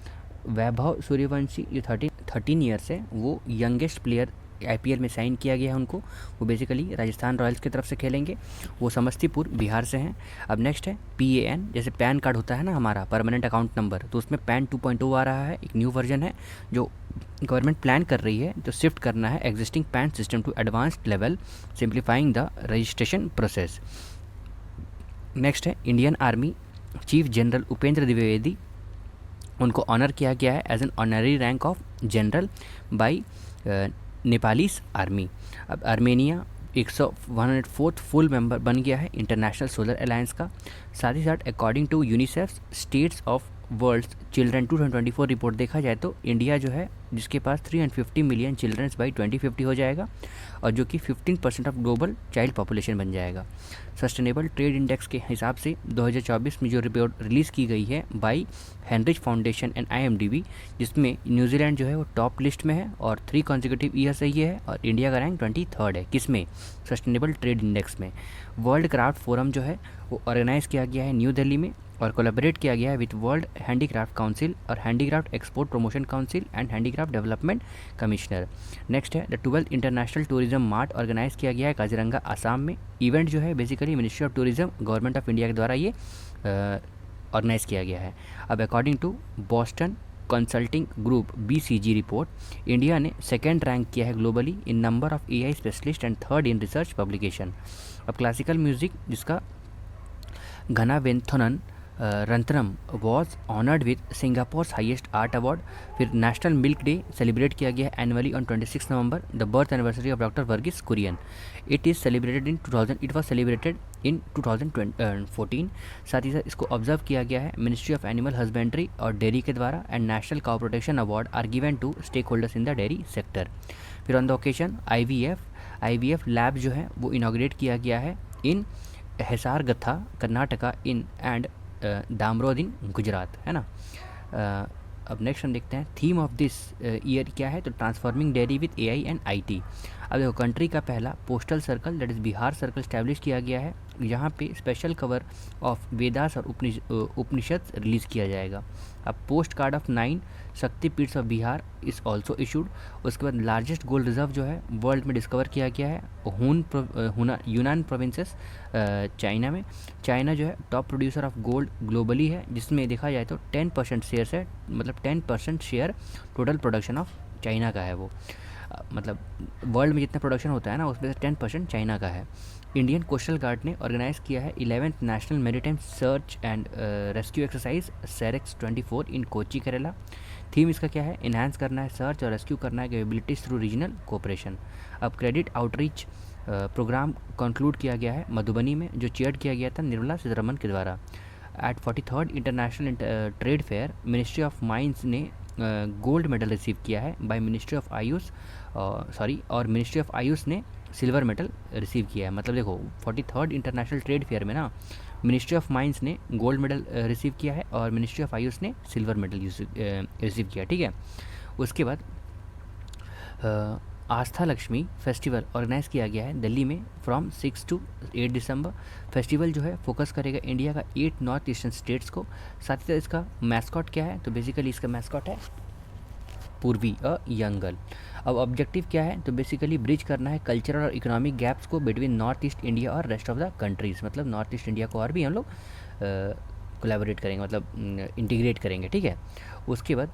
वैभव सूर्यवंशी, जो 13 ईयर्स है, वो यंगेस्ट प्लेयर IPL में साइन किया गया है उनको। वो बेसिकली राजस्थान रॉयल्स की तरफ से खेलेंगे, वो समस्तीपुर बिहार से हैं। अब नेक्स्ट है PAN, जैसे पैन कार्ड होता है ना हमारा परमानेंट अकाउंट नंबर, तो उसमें PAN 2.0 आ रहा है, एक न्यू वर्जन है जो गवर्नमेंट प्लान कर रही है, तो शिफ्ट करना है existing PAN system to advanced level, simplifying the registration process. Next है Indian army chief general Upendra Dwivedi, उनको ऑनर किया गया है as an honorary rank of general by Nepalese army. अब आर्मेनिया 104th फुल मेंबर बन गया है इंटरनेशनल सोलर अलायंस का। साथ ही साथ according to UNICEF states of world children 2024 report देखा जाए तो इंडिया जो है जिसके पास 350 मिलियन चिल्ड्रंस बाई 2050 हो जाएगा, और जो कि 15% ऑफ ग्लोबल चाइल्ड पॉपुलेशन बन जाएगा। सस्टेनेबल ट्रेड इंडेक्स के हिसाब से 2024 में जो रिपोर्ट रिलीज़ की गई है by Heinrich foundation and IMDb, जिसमें न्यूजीलैंड जो है वो टॉप लिस्ट में है और 3 कॉन्जिक्यूटिव ईयर से ये है, और इंडिया का रैंक 23rd है। किसमें? सस्टेनेबल ट्रेड इंडेक्स में। वर्ल्ड क्राफ्ट फोरम जो है वो ऑर्गेनाइज़ किया गया है न्यू दिल्ली में और कोलैबोरेट किया गया है विद वर्ल्ड हैंडीक्राफ्ट काउंसिल और handicraft export promotion council and handicraft development commissioner. Next है the 12th international tourism mart organise किया गया है काजीरंगा आसाम में। इवेंट जो है basically ministry of tourism government of India के द्वारा ये ऑर्गेनाइज किया गया है। अब according to Boston consulting group BCG report, India ने 2nd रैंक किया है globally in number of AI specialist and 3rd in research publication. अब क्लासिकल म्यूजिक जिसका Ghanavenothan Retnam was honoured with Singapore's highest art award. फिर national milk day celebrate किया गया है annually on 26 November, the birth anniversary of doctor Verghese Kurien. It was celebrated in 2014। साथ ही साथ इसको ऑब्जर्व किया गया है मिनिस्ट्री ऑफ एनिमल हस्बेंड्री और डेयरी के द्वारा, and national cow protection award are given to stakeholders in the dairy sector. फिर on the occasion IVF lab जो है वो इनॉग्रेट किया गया है इन हेसारगथा कर्नाटका इन एंड दामरोद इन गुजरात, है ना। अब नेक्स्ट हम देखते हैं थीम ऑफ दिस ईयर क्या है, तो transforming dairy with AI and IT। अब देखो कंट्री का पहला postal circle that is Bihar circle establish किया गया है, यहाँ पे स्पेशल कवर ऑफ वेदास और उपनिषद रिलीज़ किया जाएगा। अब पोस्ट कार्ड ऑफ 9 शक्तिपीठ of Bihar is also issued. उसके बाद लार्जेस्ट गोल्ड रिजर्व जो है वर्ल्ड में डिस्कवर किया गया है यूनान प्रोविंसेस चाइना में। चाइना जो है top producer of gold globally है, जिसमें देखा जाए तो 10% शेयर है, मतलब 10% share total production of China का है वो। मतलब वर्ल्ड में जितना प्रोडक्शन होता है ना, उसमें से 10% चाइना का है। इंडियन कोस्टल गार्ड ने ऑर्गेनाइज किया है 11th national maritime search and rescue exercise SAREX 24 in Kochi Kerala. Theme इसका क्या है? इन्हांस करना है सर्च और रेस्क्यू करना है कैपेबिलिटीज थ्रू रीजनल कोऑपरेशन। अब क्रेडिट आउटरीच प्रोग्राम कंक्लूड किया गया है मधुबनी में, जो चेयर किया गया था निर्मला सीतारमन के द्वारा। At 43rd international trade fair ministry of mines ने गोल्ड मेडल रिसीव किया है बाय मिनिस्ट्री ऑफ आयुष और मिनिस्ट्री ऑफ आयुष ने सिल्वर मेडल रिसीव किया है। मतलब देखो 43rd इंटरनेशनल ट्रेड फेयर में ना मिनिस्ट्री ऑफ माइंस ने गोल्ड मेडल रिसीव किया है और मिनिस्ट्री ऑफ आयुष ने सिल्वर मेडल रिसीव किया, ठीक है। उसके बाद आस्था लक्ष्मी फेस्टिवल ऑर्गेनाइज किया गया है दिल्ली में फ्रॉम 6 to 8 दिसंबर। फेस्टिवल जो है फोकस करेगा इंडिया का 8 नॉर्थ ईस्टर्न स्टेट्स को। साथ ही साथ इसका मैस्कॉट क्या है? तो बेसिकली इसका मैस्कॉट है पूर्वी अ यंग गर्ल। अब ऑब्जेक्टिव क्या है? तो बेसिकली ब्रिज करना है कल्चरल और इकोनॉमिक गैप्स को बिटवीन नॉर्थ ईस्ट इंडिया और रेस्ट ऑफ द कंट्रीज़। मतलब नॉर्थ ईस्ट इंडिया को और भी हम लोग कोलैबोरेट करेंगे, मतलब इंटीग्रेट करेंगे, ठीक है। उसके बाद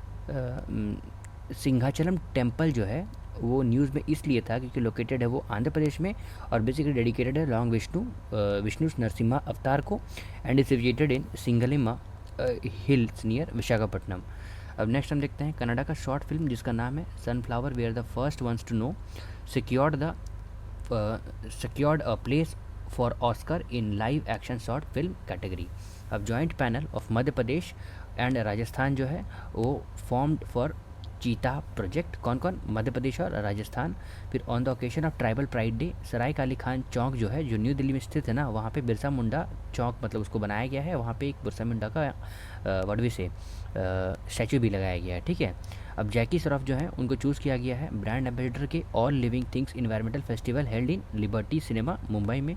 सिंघाचलम टेम्पल जो है वो न्यूज़ में इसलिए था क्योंकि लोकेटेड है वो आंध्र प्रदेश में और बेसिकली डेडिकेटेड है लॉन्ग विष्णु नरसिम्हा अवतार को एंड इज सिचुएटेड इन सिंगलिमा हिल्स नियर विशाखापट्टनम। अब नेक्स्ट हम देखते हैं कनाडा का शॉर्ट फिल्म जिसका नाम है sunflower we are the first ones to know secured a place for Oscar in live action short film category. अब joint panel of Madhya Pradesh and Rajasthan जो है वो फॉर्म्ड फॉर चीता प्रोजेक्ट। कौन कौन? मध्य प्रदेश और राजस्थान। फिर on the occasion of tribal pride day Sarai Kale Khan Chowk जो है जो न्यू दिल्ली में स्थित है ना, वहाँ पे बिरसा मुंडा चौक मतलब उसको बनाया गया है। वहाँ पे एक बिरसा मुंडा का वडवे से स्टैचू भी लगाया गया है, ठीक है। अब जैकी श्रॉफ जो है उनको चूज़ किया गया है ब्रांड एम्बेसडर के all living things environmental festival held in liberty cinema Mumbai में।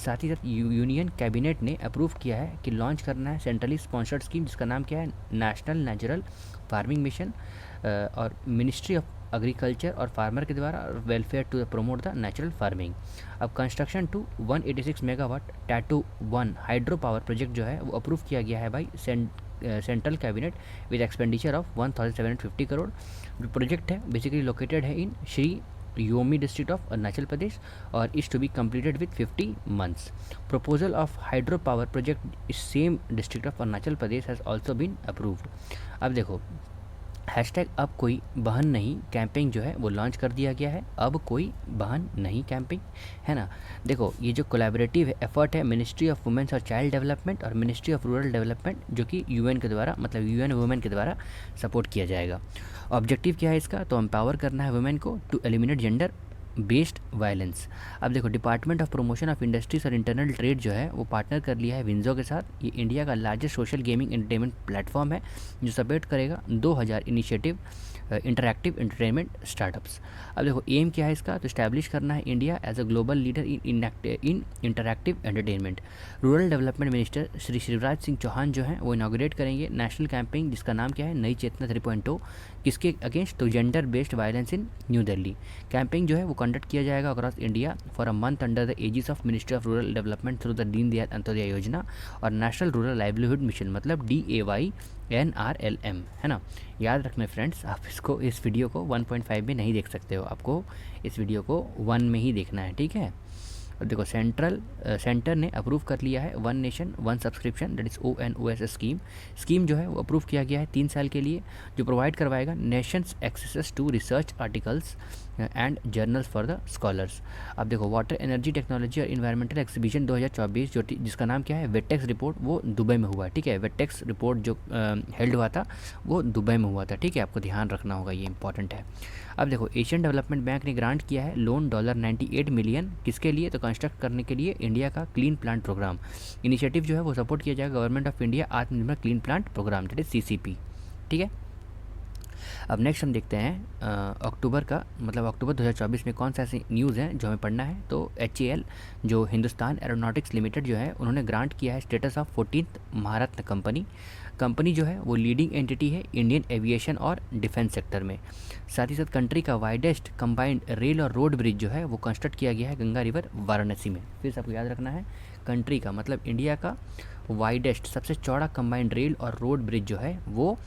साथ ही साथ यूनियन कैबिनेट ने अप्रूव किया है कि लॉन्च करना है सेंट्रली स्पॉन्सर्ड स्कीम जिसका नाम क्या है? नेशनल नेचुरल फार्मिंग मिशन और मिनिस्ट्री ऑफ एग्रीकल्चर और फार्मर के द्वारा welfare to promote the natural farming. अब construction to 186 megawatt Tato 1 hydro power project जो है वो अप्रूव किया गया है भाई central cabinet with expenditure of 1750 crore. जो प्रोजेक्ट है बेसिकली लोकेटेड है in Shi Yomi district of Arunachal Pradesh और is to be completed with 50 months। Proposal of hydro power project इस same district of Arunachal Pradesh has also been approved. अब देखो हैशटैग अब कोई बहन नहीं कैंपिंग जो है वो लॉन्च कर दिया गया है। अब कोई बहन नहीं कैंपिंग, है ना। देखो ये जो कोलैबोरेटिव एफर्ट है मिनिस्ट्री ऑफ वुमेन्स और चाइल्ड डेवलपमेंट और मिनिस्ट्री ऑफ रूरल डेवलपमेंट जो कि यूएन के द्वारा मतलब यूएन वुमेन के द्वारा सपोर्ट किया जाएगा। ऑब्जेक्टिव क्या है इसका? तो एम्पावर करना है वुमेन को to eliminate gender based violence. अब देखो department of promotion of industries और इंटरनल ट्रेड जो है वो पार्टनर कर लिया है विंजो के साथ। ये इंडिया का largest social gaming entertainment platform है जो सपोर्ट करेगा 2000 इनिशिएटिव इंटरैक्टिव एंटरटेनमेंट स्टार्टअप्स। अब देखो एम क्या है इसका? तो इस्टेब्लिश करना है India as a global leader in interactive entertainment. Rural development minister Shri Shivraj Singh Chouhan जो हैं वो इनॉग्रेट करेंगे नेशनल कैंपेन जिसका नाम क्या है? नई चेतना 3.0 किसके अगेंस्ट? तो gender based violence in new Delhi. Campaign जो है वो कंडक्ट किया जाएगा across India for a month under the aegis of ministry of rural development through the Deen Dayal Antyodaya Yojana और नेशनल रूरल लाइवलीहुड मिशन मतलब DAYNRLM, है ना। याद रखना फ्रेंड्स, आप इसको इस वीडियो को 1.5 में नहीं देख सकते हो, आपको इस वीडियो को 1 में ही देखना है, ठीक है। और देखो सेंटर ने अप्रूव कर लिया है 1 nation 1 subscription that is ONOS scheme जो है वो अप्रूव किया गया है 3 साल के लिए जो प्रोवाइड करवाएगा nations access to research articles and journals for the scholars. अब देखो वाटर एनर्जी टेक्नोलॉजी और इन्वायरमेंटल एक्सिबिशन 2024 जो जिसका नाम क्या है? वेटेक्स रिपोर्ट, वो दुबई में हुआ, ठीक है। वेटेक्स रिपोर्ट जो हेल्ड हुआ था वो दुबई में हुआ था, ठीक है। आपको ध्यान रखना होगा, ये इंपॉर्टेंट है। अब देखो एशियन डेवलपमेंट बैंक ने ग्रांट किया है लोन $98 मिलियन किसके लिए? तो कंस्ट्रक्ट करने के लिए इंडिया का क्लीन प्लांट प्रोग्राम। इनिशिएटिव जो है वो सपोर्ट किया जाएगा government of India Aatmanirbhar clean plant programme that is CCP, ठीक है। अब नेक्स्ट हम देखते हैं अक्टूबर का, मतलब अक्टूबर 2024 में कौन सा ऐसी न्यूज़ है जो हमें पढ़ना है। तो HAL जो हिंदुस्तान एरोनॉटिक्स लिमिटेड जो है, उन्होंने ग्रांट किया है status of 14th Maharatna company जो है वो लीडिंग एंटिटी है इंडियन एविएशन और डिफेंस सेक्टर में। साथ ही साथ कंट्री का वाइडेस्ट कंबाइंड रेल और रोड ब्रिज जो है वो कंस्ट्रक्ट किया गया है गंगा रिवर वाराणसी में। फिर से आपको याद रखना है, कंट्री का मतलब इंडिया का वाइडेस्ट सबसे चौड़ा कंबाइंड रेल और रोड ब्रिज जो है वो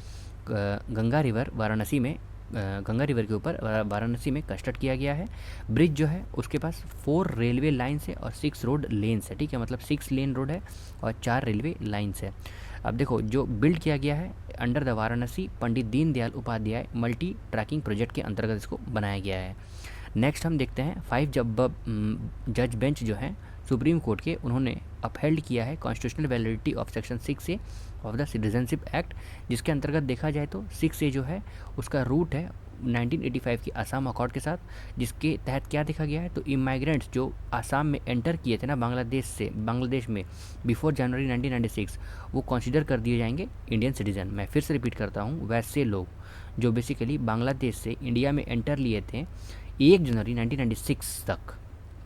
गंगा रिवर वाराणसी में, गंगा रिवर के ऊपर वाराणसी में कंस्ट्रक्ट किया गया है। ब्रिज जो है उसके पास 4 रेलवे लाइन्स है और 6 रोड लेन्स है, ठीक है, मतलब 6 लेन रोड है और 4 रेलवे लाइन्स है। अब देखो जो बिल्ड किया गया है under the Varanasi Pandit Deendayal Upadhyaya multi tracking project के अंतर्गत इसको बनाया गया है। नेक्स्ट हम देखते हैं 5 जज बेंच जो है सुप्रीम कोर्ट के, उन्होंने अपहेल्ड किया है constitutional validity of section 6A of the citizenship act, जिसके अंतर्गत देखा जाए तो 6A जो है उसका रूट है 1985 की आसाम अकॉर्ड के साथ, जिसके तहत क्या देखा गया है, तो इमाइग्रेंट्स जो आसाम में एंटर किए थे ना बांग्लादेश में बिफोर जनवरी 1996, वो कंसीडर कर दिए जाएंगे इंडियन सिटीज़न। मैं फिर से रिपीट करता हूँ, वैसे लोग जो बेसिकली बांग्लादेश से इंडिया में एंटर लिए थे 1 जनवरी 1996 तक,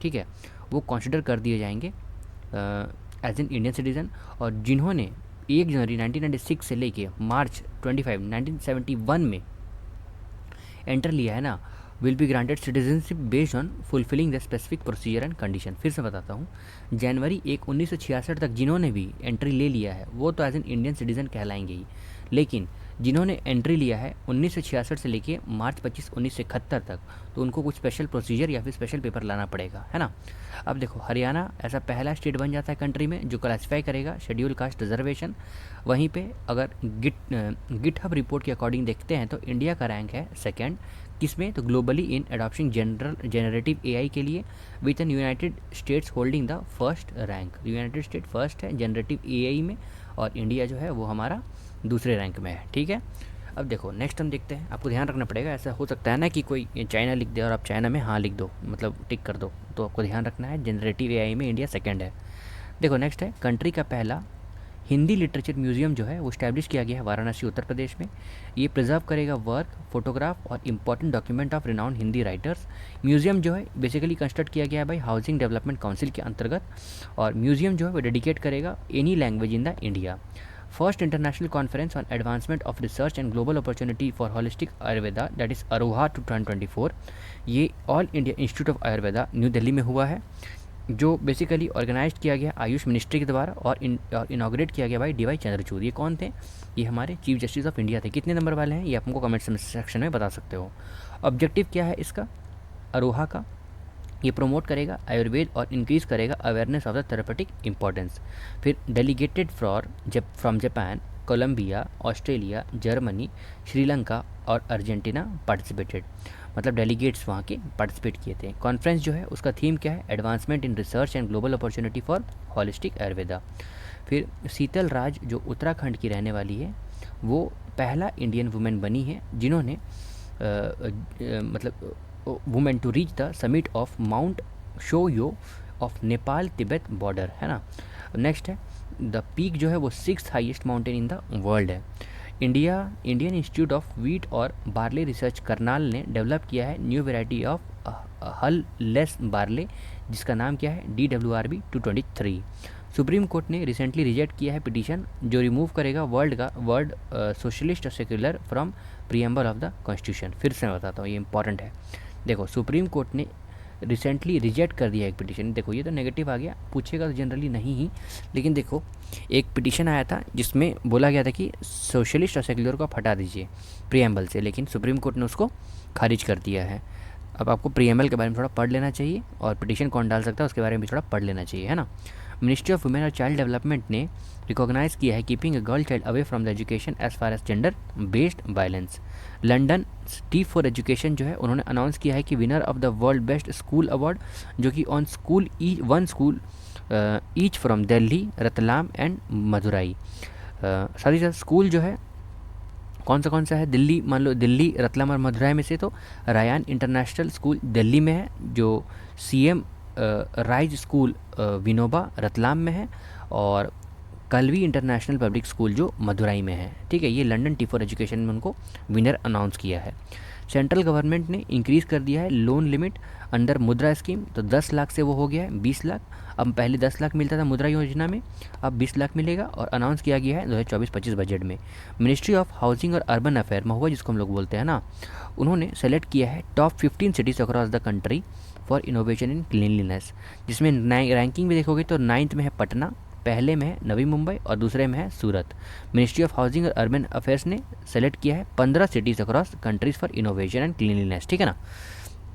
ठीक है, वो कंसीडर कर दिए जाएंगे एज एन इंडियन सिटीज़न। और जिन्होंने 1 जनवरी 1996 से लेके मार्च 25 1971 में एंटर लिया है ना, will be granted citizenship based on fulfilling the specific procedure and condition. फिर से बताता हूँ, जनवरी 1 1966 तक जिन्होंने भी एंट्री ले लिया है वो तो एज एन इंडियन सिटीज़न कहलाएंगे ही, लेकिन जिन्होंने एंट्री लिया है 1966 से लेके मार्च 25 1971 तक, तो उनको कुछ स्पेशल प्रोसीजर या फिर स्पेशल पेपर लाना पड़ेगा, है ना। अब देखो हरियाणा ऐसा पहला स्टेट बन जाता है कंट्री में जो क्लासीफाई करेगा शेड्यूल कास्ट रिजर्वेशन। वहीं पे अगर गिटहब रिपोर्ट के अकॉर्डिंग देखते हैं तो इंडिया का रैंक है सेकेंड, किसमें, तो ग्लोबली इन अडॉप्शन जनरेटिव AI के लिए, with an United states holding the first rank. United state first है जनरेटिव AI में और इंडिया जो है वो हमारा दूसरे रैंक में है, ठीक है। अब देखो नेक्स्ट हम देखते हैं, आपको ध्यान रखना पड़ेगा, ऐसा हो सकता है ना कि कोई चाइना लिख दे और आप चाइना में हाँ लिख दो, मतलब टिक कर दो, तो आपको ध्यान रखना है जनरेटिव AI में इंडिया सेकंड है। देखो नेक्स्ट है, कंट्री का पहला हिंदी लिटरेचर म्यूजियम जो है वो स्टैब्लिश किया गया है वाराणसी उत्तर प्रदेश में। ये प्रिजर्व करेगा वर्क, फोटोग्राफ और important document of renowned Hindi writers. Museum जो है बेसिकली कंस्ट्रक्ट किया गया है भाई हाउसिंग डेवलपमेंट काउंसिल के अंतर्गत, और म्यूजियम जो है वो डेडिकेट करेगा any language in the India. First international conference on advancement of research and global opportunity for holistic Ayurveda that is Aroha 2024, ये all India institute of Ayurveda new Delhi में हुआ है, जो बेसिकली ऑर्गेनाइज किया गया आयुष मिनिस्ट्री के द्वारा और इनाग्रेट किया गया भाई DY चंद्रचूड़। ये कौन थे, ये हमारे चीफ जस्टिस ऑफ इंडिया थे। कितने नंबर वाले हैं ये आप हमको कमेंट सेक्शन में बता सकते हो। ऑब्जेक्टिव क्या है इसका अरोहा का, ये प्रमोट करेगा आयुर्वेद और इंक्रीज़ करेगा awareness of the therapeutic importance. फिर delegated from Japan, Colombia, Australia, Germany, Sri Lanka और अर्जेंटीना पार्टिसिपेटेड, मतलब डेलीगेट्स वहाँ के पार्टिसिपेट किए थे। कॉन्फ्रेंस जो है उसका थीम क्या है, advancement in research and global opportunity for holistic Ayurveda. फिर शीतल राज जो उत्तराखंड की रहने वाली है वो पहला इंडियन वुमेन बनी है जिन्होंने मतलब women to reach the summit of mount Cho Oyu of Nepal Tibet border, है ना। नेक्स्ट है द पीक जो है वो 6th highest mountain in the world है। इंडियन इंस्टीट्यूट ऑफ वीट और बार्ले रिसर्च करनाल ने डेवलप किया है न्यू वेराइटी ऑफ हल लेस बार्ले, जिसका नाम क्या है DWRB 223। सुप्रीम कोर्ट ने रिसेंटली रिजेक्ट किया है पिटीशन जो रिमूव करेगा वर्ड सोशलिस्ट और secular from preamble of the constitution. फिर से मैं बताता हूँ, ये इंपॉर्टेंट है। देखो सुप्रीम कोर्ट ने रिसेंटली रिजेक्ट कर दिया एक पिटीशन, देखो ये तो नेगेटिव आ गया, पूछेगा तो जनरली नहीं ही, लेकिन देखो एक पिटीशन आया था जिसमें बोला गया था कि सोशलिस्ट और सेक्युलर को आप हटा दीजिए प्रीएम्बल से, लेकिन सुप्रीम कोर्ट ने उसको खारिज कर दिया है। अब आपको प्रीएम्बल के बारे में थोड़ा पढ़ लेना चाहिए और पिटीशन कौन डाल सकता है उसके बारे में भी थोड़ा पढ़ लेना चाहिए, है ना। मिनिस्ट्री ऑफ वुमेन और चाइल्ड डेवलपमेंट ने रिकॉग्नाइज किया है keeping a girl child away from the education as far as gender based violence. London T for education जो है उन्होंने अनाउंस किया है कि winner of the world best school award जो कि on school one school each from Delhi, Ratlam and Madurai. साथ ही साथ स्कूल जो है कौन सा है, दिल्ली, मान लो दिल्ली, रतलाम और मदुराई में से तो रायान इंटरनेशनल स्कूल दिल्ली में है, जो CM rise school Vinoba Ratlam में है, और कलवी इंटरनेशनल पब्लिक स्कूल जो मदुराई में है, ठीक है। ये लंदन टी फॉर एजुकेशन में उनको विनर अनाउंस किया है। सेंट्रल गवर्नमेंट ने इंक्रीज़ कर दिया है लोन लिमिट अंडर मुद्रा स्कीम, तो 10 लाख से वो हो गया है 20 लाख। अब पहले 10 लाख मिलता था मुद्रा योजना में, अब 20 लाख मिलेगा और अनाउंस किया गया है 2024-25 बजट में। मिनिस्ट्री ऑफ हाउसिंग और अर्बन अफेयर, महुआ जिसको हम लोग बोलते हैं ना, उन्होंने सेलेक्ट किया है top 15 cities across the country for innovation in cleanliness, जिसमें रैंकिंग में देखोगे तो 9th में है पटना, पहले में है नवी मुंबई और दूसरे में है सूरत। मिनिस्ट्री ऑफ हाउसिंग और अर्बन अफेयर्स ने सेलेक्ट किया है 15 cities across countries for innovation and cleanliness, ठीक है ना।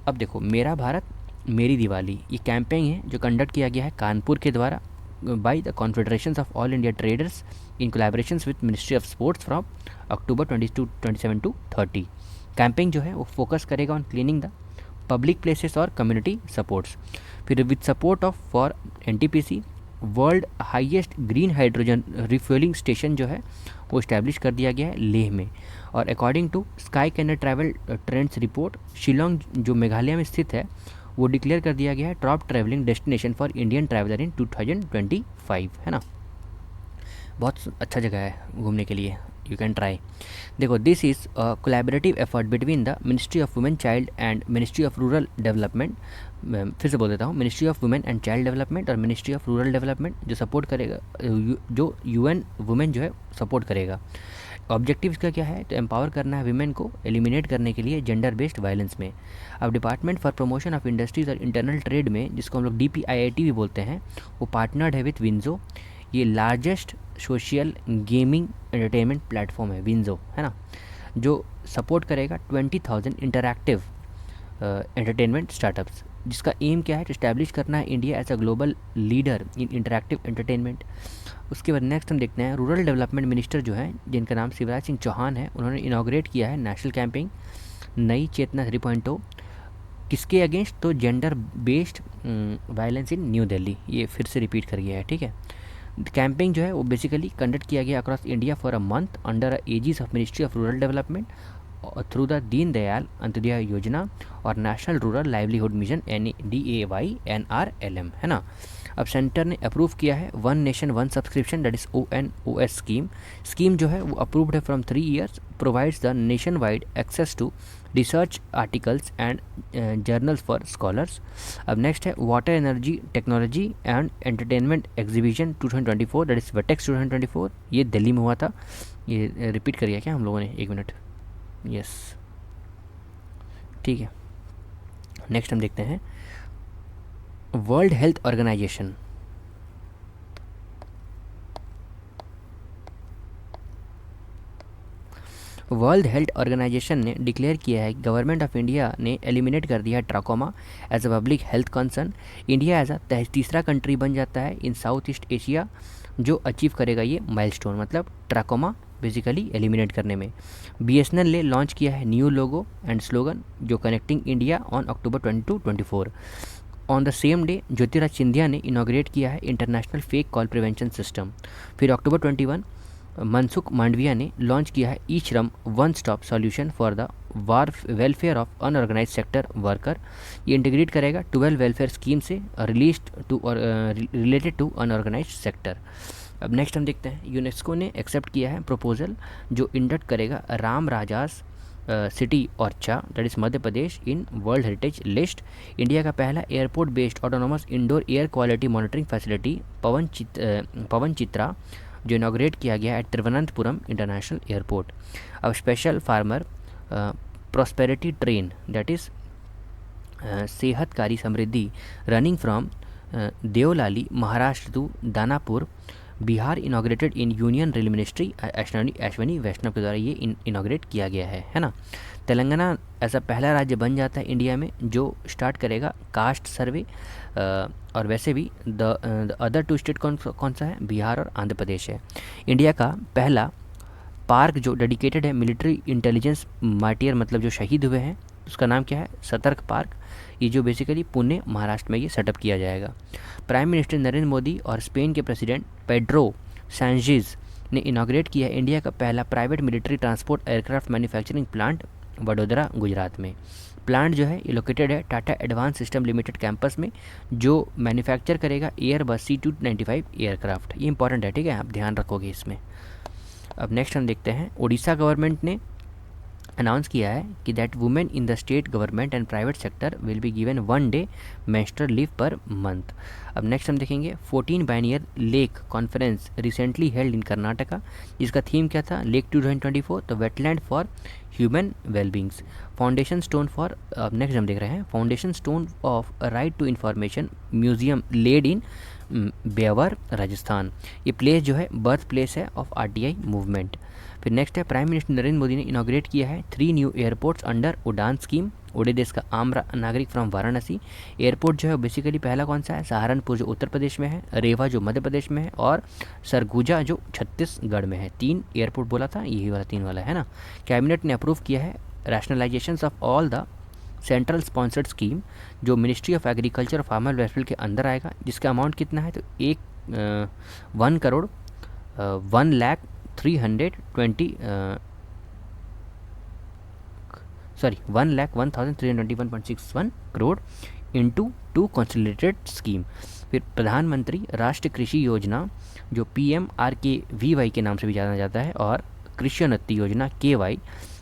अब देखो, मेरा भारत मेरी दिवाली, ये कैंपेन है जो कंडक्ट किया गया है कानपुर के द्वारा by the confederation of all India traders in collaboration with ministry of sports from October 27 to 30। Campaign जो है वो फोकस करेगा on cleaning the public places और कम्युनिटी सपोर्ट्स। फिर with support of for NTPC, world highest green hydrogen refuelling station जो है वो establish कर दिया गया है लेह में। और according to Skyscanner travel trends report, Shillong जो मेघालय में स्थित है वो डिक्लेयर कर दिया गया है top travelling destination for Indian traveller in 2025, है ना। बहुत अच्छा जगह है घूमने के लिए, यू कैन ट्राई। देखो, this is a collaborative effort between the ministry of women child and ministry of rural development. फिर से बोल देता हूँ, ministry of women and child development और मिनिस्ट्री ऑफ रूरल डेवलपमेंट जो सपोर्ट करेगा, जो UN वुमेन जो है सपोर्ट करेगा। ऑब्जेक्टिव इसका क्या है, तो एम्पावर करना है विमेन को एलिमिनेट करने के लिए जेंडर बेस्ड वायलेंस में। अब department for promotion of industries और इंटरनल ट्रेड में, जिसको हम लोग DPIIT भी बोलते हैं, वो पार्टनर्ड है विथ विंजो। ये largest social gaming entertainment platform है विंजो, है ना, जो सपोर्ट करेगा 20,000 इंटरैक्टिव एंटरटेनमेंट स्टार्टअप्स, जिसका एम क्या है, तो इस्टेब्लिश करना है India as a global leader in interactive entertainment. उसके बाद नेक्स्ट हम देखते हैं रूरल डेवलपमेंट मिनिस्टर जो हैं, जिनका नाम शिवराज सिंह चौहान है, उन्होंने इनॉग्रेट किया है नेशनल कैंपेन नई चेतना 3.0। किसके अगेंस्ट, तो gender based violence in new Delhi. ये फिर से रिपीट कर गया है, ठीक है। कैंपेन जो है वो बेसिकली कंडक्ट किया गया across India for a month under aegis of ministry of rural development through the Deen Dayal Antyodaya Yojana और national rural livelihood mission NDAY-NRLM, है ना। अब सेंटर ने अप्रूव किया है one nation one subscription, that is ONOS scheme जो है वो अप्रूव्ड है from 3 years, provides the nation wide access to research articles and journals for scholars. अब नेक्स्ट है water energy technology and entertainment exhibition 2024, that is WETEX 2024। ये दिल्ली में हुआ था। ये रिपीट करिए क्या हम लोगों ने, 1 मिनट, यस, ठीक है। नेक्स्ट हम देखते हैं world health organization. World health organization ने डिक्लेयर किया है कि गवर्नमेंट ऑफ इंडिया ने एलिमिनेट कर दिया है trachoma as a public health concern. India as a तीसरा कंट्री बन जाता है इन साउथ ईस्ट एशिया जो अचीव करेगा ये माइलस्टोन, मतलब ट्राकोमा बेसिकली एलिमिनेट करने में। BSNL ने लॉन्च किया है न्यू लोगो एंड स्लोगन जो connecting India on October 22-24। On the same day Jyotiraj Scindia ने इनॉग्रेट किया है international fake call prevention system. फिर October 21 मनसुख मांडविया ने लॉन्च किया है e Shram one stop solution for the welfare of unorganise sector worker. ये integrate करेगा 12 वेलफेयर स्कीम से रिलेटेड टू अनऑर्गेनाइज सेक्टर। अब नेक्स्ट हम देखते हैं यूनेस्को ने एक्सेप्ट किया है प्रपोजल जो इंडक्ट करेगा Ram Raja's city Orchha, that is Madhya Pradesh, in world heritage list. India का पहला airport based autonomous indoor air quality monitoring facility Pavan Chitra जो इनॉग्रेट किया गया है तिरुवनंतपुरम इंटरनेशनल एयरपोर्ट। अब special farmer prosperity train, that is सेहतकारी Samriddhi, running from Devlali Maharashtra to Danapur Bihar, inaugurated in union rail ministry Ashwini Vaishnaw के द्वारा ये इनॉग्रेट किया गया है ना। तेलंगाना ऐसा पहला राज्य बन जाता है इंडिया में जो स्टार्ट करेगा कास्ट सर्वे। और वैसे भी द अदर 2 स्टेट कौन सा है, बिहार और आंध्र प्रदेश है। इंडिया का पहला पार्क जो डेडिकेटेड है मिलिट्री इंटेलिजेंस मार्टियर, मतलब जो शहीद हुए हैं, उसका नाम क्या है, सतर्क पार्क। ये जो बेसिकली पुणे महाराष्ट्र में ये सेटअप किया जाएगा। प्राइम मिनिस्टर नरेंद्र मोदी और स्पेन के प्रेसिडेंट पेड्रो सैंचेज ने इनॉग्रेट किया इंडिया का पहला private military transport aircraft manufacturing plant Vadodara Gujarat में। प्लांट जो है ये लोकेटेड है Tata advance system limited campus में, जो मैन्युफैक्चर करेगा एयरबस C295 एयरक्राफ्ट। ये इंपॉर्टेंट है, ठीक है, आप ध्यान रखोगे इसमें। अब नेक्स्ट हम देखते हैं, उड़ीसा गवर्नमेंट ने अनाउंस किया है कि that women in the state government and private sector will be given 1 day menstrual leave per month. अब नेक्स्ट हम देखेंगे 14 biennial lake conference recently held in Karnataka, जिसका थीम क्या था, लेक 2024 तो wetland for human wellbeings. Foundation stone for, अब next हम देख रहे हैं, foundation stone of right to information museum laid in Beawar Rajasthan. ये प्लेस जो है बर्थ प्लेस है ऑफ RTI मूवमेंट। फिर नेक्स्ट है, प्राइम मिनिस्टर नरेंद्र मोदी ने इनॉग्रेट किया है 3 न्यू एयरपोर्ट्स अंडर उड़ान स्कीम। उड़े देश का आम नागरिक फ्रॉम वाराणसी। एयरपोर्ट जो है बेसिकली पहला कौन सा है, सहारनपुर जो उत्तर प्रदेश में है, रेवा जो मध्य प्रदेश में है, और सरगुजा जो छत्तीसगढ़ में है। 3 एयरपोर्ट बोला था, यही वाला 3 वाला है ना। कैबिनेट ने अप्रूव किया है rationalisation of all the central sponsored scheme, जो मिनिस्ट्री ऑफ एग्रीकल्चर और फार्मर वेलफेयर के अंदर आएगा, जिसका अमाउंट कितना है, तो 1 crore 1,01,321.61 crore into 2 consolidated scheme. फिर प्रधानमंत्री राष्ट्रीय कृषि योजना जो PMRKVY के नाम से भी जाना जाता है, और कृषि उन्नति योजना KY,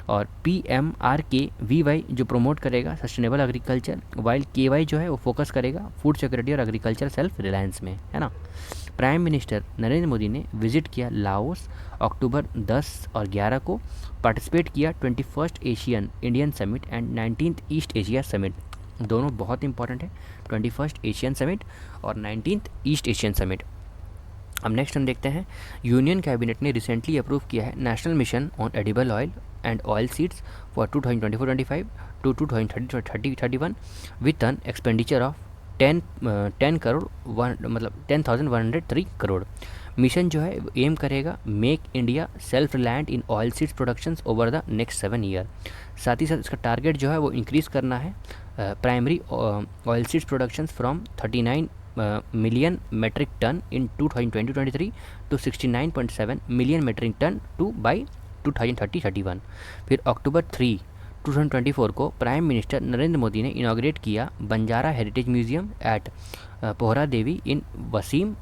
और PMRKVY जो प्रमोट करेगा सस्टेनेबल एग्रीकल्चर, वाइल KY जो है वो फोकस करेगा फूड सिक्योरिटी और एग्रीकल्चर सेल्फ रिलायंस में, है ना। प्राइम मिनिस्टर नरेंद्र मोदी ने विजिट किया लाओस अक्टूबर 10 और 11 को, पार्टिसिपेट किया 21st Asian Indian summit and 19th east Asia summit. दोनों बहुत इंपॉर्टेंट है, 21st एशियन समिट और 19th ईस्ट एशियन समिट। अब नेक्स्ट हम देखते हैं, यूनियन कैबिनेट ने रिसेंटली अप्रूव किया है national mission on edible oil and oil seeds for 2024-25 to 2030-31 with an expenditure of 10 crore 10,103 crore. Mission जो है एम करेगा make India self reliant in oil seeds productions over the next 7 year. साथ ही साथ इसका टारगेट जो है वो इंक्रीज़ करना है primary oil seeds productions from 39 million metric ton in 2020-23 to 69.7 million metric ton by 2030-31। फिर अक्टूबर 3 2024 को प्राइम मिनिस्टर नरेंद्र मोदी ने इनॉग्रेट किया Banjara heritage museum at Pohra Devi in Washim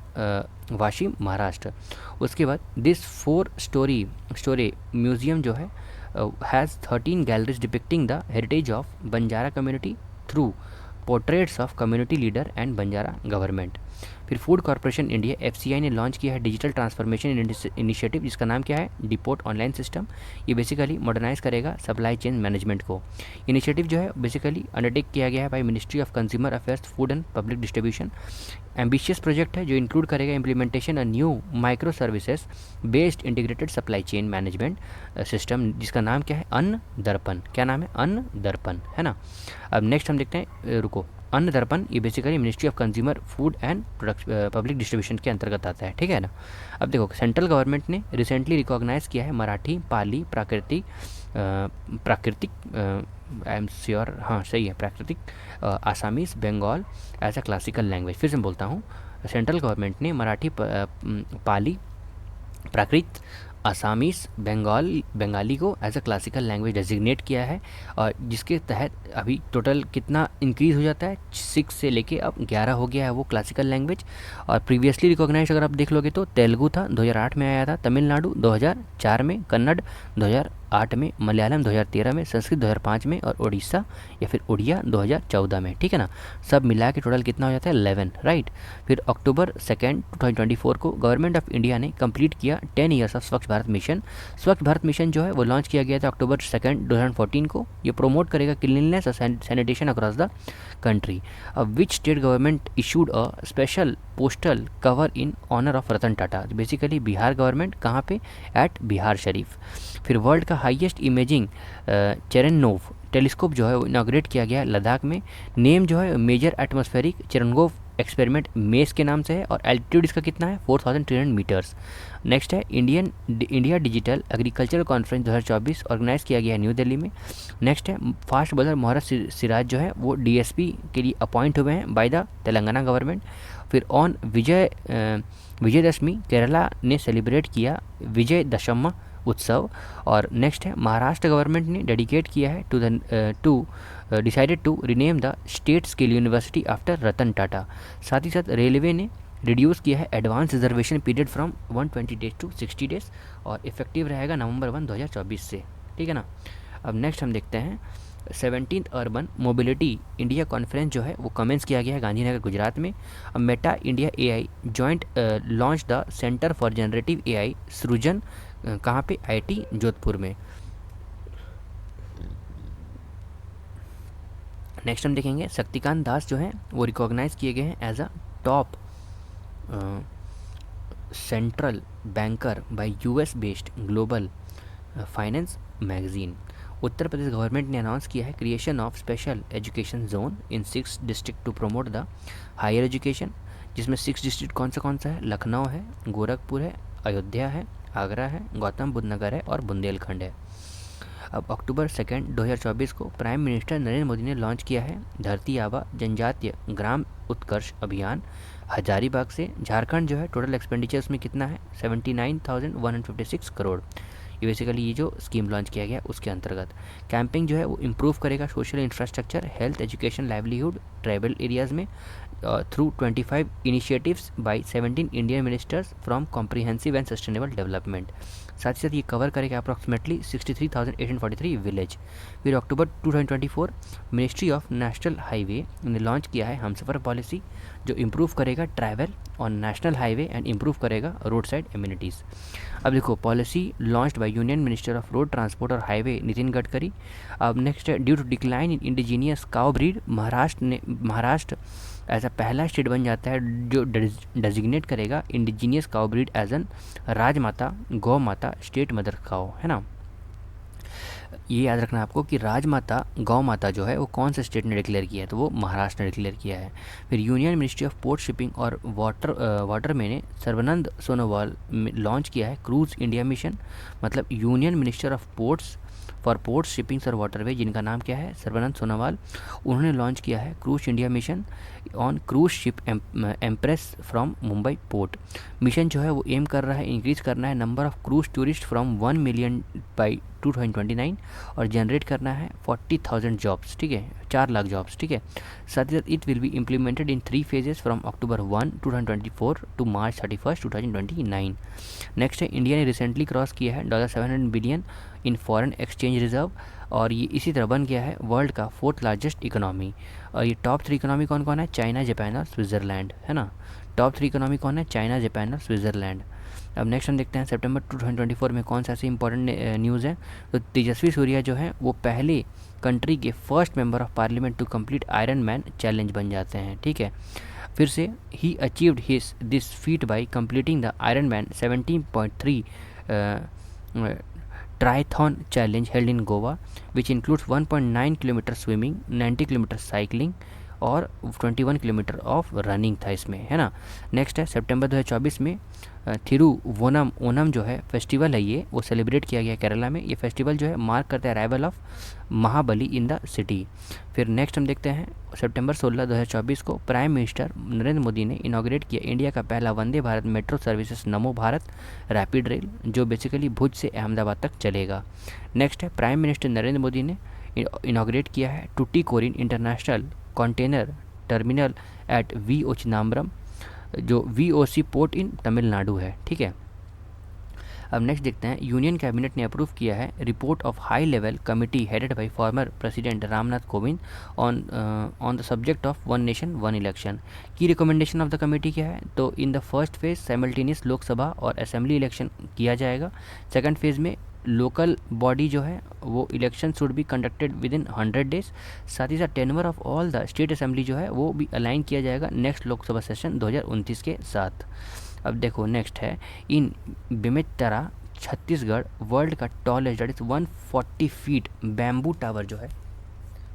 Maharashtra. उसके बाद दिस 4 स्टोरी म्यूजियम जो है has 13 galleries depicting the heritage of Banjara community through portraits of community leader and Banjara government. फिर food corporation India FCI ने लॉन्च किया है डिजिटल ट्रांसफॉर्मेशन इनिशिएटिव, जिसका नाम क्या है, डिपोर्ट ऑनलाइन सिस्टम। ये बेसिकली मॉडर्नाइज करेगा सप्लाई चेन मैनेजमेंट को। इनिशिएटिव जो है बेसिकली अंडरटेक किया गया है by ministry of consumer affairs, food and public distribution. Ambitious project है जो इंक्लूड करेगा implementation a new micro services based integrated supply chain management system, जिसका नाम क्या है, अन्न दर्पण। क्या नाम है, अन्न दर्पण, है ना। अब नेक्स्ट हम देखते हैं, अन्न दर्पण, ये basically ministry of consumer food and public distribution के अंतर्गत आता है, ठीक है ना। अब देखो सेंट्रल गवर्नमेंट ने रिसेंटली रिकॉग्नाइज किया है मराठी, पाली, प्राकृतिक आई एम श्योर, हाँ सही है, प्राकृतिक, Assamese, Bengal as a classical language. फिर से मैं बोलता हूँ, सेंट्रल गवर्नमेंट ने मराठी, पाली, प्राकृत, आसामीस, बंगाली को as a classical language designate किया है, और जिसके तहत अभी टोटल कितना इंक्रीज़ हो जाता है, 6 से लेके अब 11 हो गया है वो क्लासिकल लैंग्वेज। और प्रीवियसली रिकॉग्नाइज अगर आप देख लोगे तो तेलुगु था 2008 में आया था, तमिलनाडु 2004 में, कन्नड़ 2008 में, मलयालम 2013 में, संस्कृत 2005 में, और उड़ीसा या फिर उड़िया 2014 में, ठीक है ना। सब मिला के टोटल कितना हो जाता है, 11, राइट। फिर अक्टूबर 2 2024 को गवर्नमेंट ऑफ इंडिया ने कंप्लीट किया 10 ईयर्स ऑफ स्वच्छ भारत मिशन। स्वच्छ भारत मिशन जो है वो लॉन्च किया गया था अक्टूबर 2 2014 को। ये प्रोमोट करेगा क्लीनलीनेस और sanitation across the country. Which state government issued a special postal cover in honour of Ratan Tata. Basically Bihar government, कहाँ पे, एट बिहार शरीफ। फिर वर्ल्ड का हाईएस्ट इमेजिंग चेरेनोव टेलीस्कोप जो है वो इनाग्रेट किया गया है लद्दाख में। नेम जो है मेजर एटमॉस्फेरिक चेरेनगोव एक्सपेरिमेंट मेस के नाम से है, और एल्टीट्यूड इसका कितना है, 4300 मीटर्स। नेक्स्ट है India digital agricultural conference 2024 organise किया गया है न्यू दिल्ली में। नेक्स्ट है फास्ट बॉलर मोहम्मद सिराज जो है वो DSP के लिए अपॉइंट हुए हैं बाय द तेलंगाना गवर्नमेंट। फिर ऑन विजयदशमी केरला ने सेलिब्रेट किया विजयदशम उत्सव। और नेक्स्ट है महाराष्ट्र गवर्नमेंट ने डेडिकेट किया है to decided to rename the state skill university after Ratan Tata. साथ ही साथ रेलवे ने रिड्यूस किया है advance reservation period from 120 days to 60 days और इफेक्टिव रहेगा नवंबर 1 2024 से, ठीक है ना। अब नेक्स्ट हम देखते हैं 17th urban mobility India conference जो है वो कमेंस किया गया है गांधीनगर गुजरात में। अब Meta India AI joint launch the centre for generative AI सृजन, कहाँ पे, आईआईटी जोधपुर में। नेक्स्ट हम देखेंगे शक्तिकांत दास जो है वो रिकॉग्नाइज किए गए हैं as a top central banker by US based global finance magazine. Uttar Pradesh government ने अनाउंस किया है creation of special education zone in 6 district to promote the higher education, जिसमें 6 डिस्ट्रिक्ट कौन सा है, लखनऊ है, गोरखपुर है, अयोध्या है, आगरा है, गौतम बुद्ध नगर है और बुंदेलखंड है। अब अक्टूबर 2 2024 को प्राइम मिनिस्टर नरेंद्र मोदी ने लॉन्च किया है धरती आबा जनजातीय ग्राम उत्कर्ष अभियान हजारीबाग से। झारखंड जो है टोटल एक्सपेंडिचर उसमें कितना है, 79,156 करोड़। ये बेसिकली ये जो स्कीम लॉन्च किया गया उसके अंतर्गत कैंपिंग जो है वो इम्प्रूव करेगा social infrastructure, health, education, livelihood tribal areas में through 25 initiatives by 17 Indian ministers from comprehensive and sustainable development. साथ ही साथ ये कवर करेगा अप्रॉक्सीमेटली 63,843 विलेज। फिर October 2024 ministry of national highway ने लॉन्च किया है हमसफ़र पॉलिसी जो इम्प्रूव करेगा travel on national highway and improve करेगा रोड साइड एम्यूनिटीज़। अब देखो policy launched by union minister of road transport और हाईवे नितिन गडकरी। अब नेक्स्ट है due to decline in indigenous cow breed Maharashtra ऐसा पहला स्टेट बन जाता है जो डेजिग्नेट करेगा indigenous cow breed as an Rajmata गौ माता स्टेट मदर काउ, है ना। ये याद रखना आपको कि राजमाता गौ माता जो है वो कौन से स्टेट ने डिक्लेयर किया है, तो वो महाराष्ट्र ने डिक्लेयर किया है। फिर union ministry of port shipping और वाटरवे ने सर्बानंद सोनोवाल लॉन्च किया है क्रूज इंडिया मिशन। मतलब union minister of ports for port shippings और वाटरवे जिनका नाम क्या है सर्बानंद सोनोवाल, उन्होंने लॉन्च किया है cruise India mission on cruise ship empress from Mumbai port. Mission जो है वो एम कर रहा है इंक्रीज करना है number of cruise tourist from 1 million by 2029 और जनरेट करना है 40,000 जॉब्स, ठीक है, 4 लाख जॉब्स, ठीक है। साथ ही साथ it will be implemented in 3 phases from October 1 2024 to March 31 2029। Next है इंडिया ने रिसेंटली क्रॉस किया है $700 billion in foreign exchange reserve और ये इसी तरह बन गया है वर्ल्ड का 4th लार्जेस्ट इकोनॉमी। और ये टॉप 3 इकोनॉमी कौन कौन है, चाइना, जापान और स्विट्ज़रलैंड, है ना। टॉप 3 इकोनॉमी कौन है, चाइना, जापान और स्विट्ज़रलैंड। अब नेक्स्ट हम देखते हैं सितंबर 2024 में कौन सा ऐसी इंपॉर्टेंट न्यूज़ है। तो तेजस्वी सूर्या जो है वो पहले कंट्री के first member of parliament to complete iron man challenge बन जाते हैं, ठीक है। फिर से ही achieved his this feat by completing the iron man 17.3 triathlon challenge held in Goa, which includes 1.9 kilometre swimming, 90 kilometre cycling और 21 किलोमीटर ऑफ रनिंग था इसमें, है ना। नेक्स्ट है सितंबर 2024 में थिरुवोनम ओनम जो है फेस्टिवल है ये वो सेलिब्रेट किया गया केरला में। ये फेस्टिवल जो है मार्क करता है arrival of Mahabali in the city. फिर नेक्स्ट हम देखते हैं सितंबर 16 2024 को प्राइम मिनिस्टर नरेंद्र मोदी ने इनॉग्रेट किया इंडिया का पहला वंदे भारत मेट्रो सर्विसेज नमो भारत रैपिड रेल जो बेसिकली भुज से अहमदाबाद तक चलेगा। नेक्स्ट है प्राइम मिनिस्टर नरेंद्र मोदी ने इनॉग्रेट किया है Tuticorin international container terminal at V O. Chidambaram जो वी.ओ.सी. पोर्ट इन तमिलनाडु है, ठीक है। अब नेक्स्ट देखते हैं यूनियन कैबिनेट ने अप्रूव किया है report of high level committee headed by former president Ramnath Kovind on the subject of one nation one election. की रिकमेंडेशन ऑफ द कमिटी क्या है, तो in the first phase simultaneous Lok Sabha और असेंबली इलेक्शन किया जाएगा। सेकंड फेज में लोकल बॉडी जो है वो election should be conducted with in 100 days. साथ ही साथ टेनवर of all the state assembly जो है वो भी अलाइन किया जाएगा नेक्स्ट लोकसभा सेशन 2029 के साथ। अब देखो नेक्स्ट है इन बेमेतरा छत्तीसगढ़ वर्ल्ड का tallest that is 140 feet bamboo tower जो है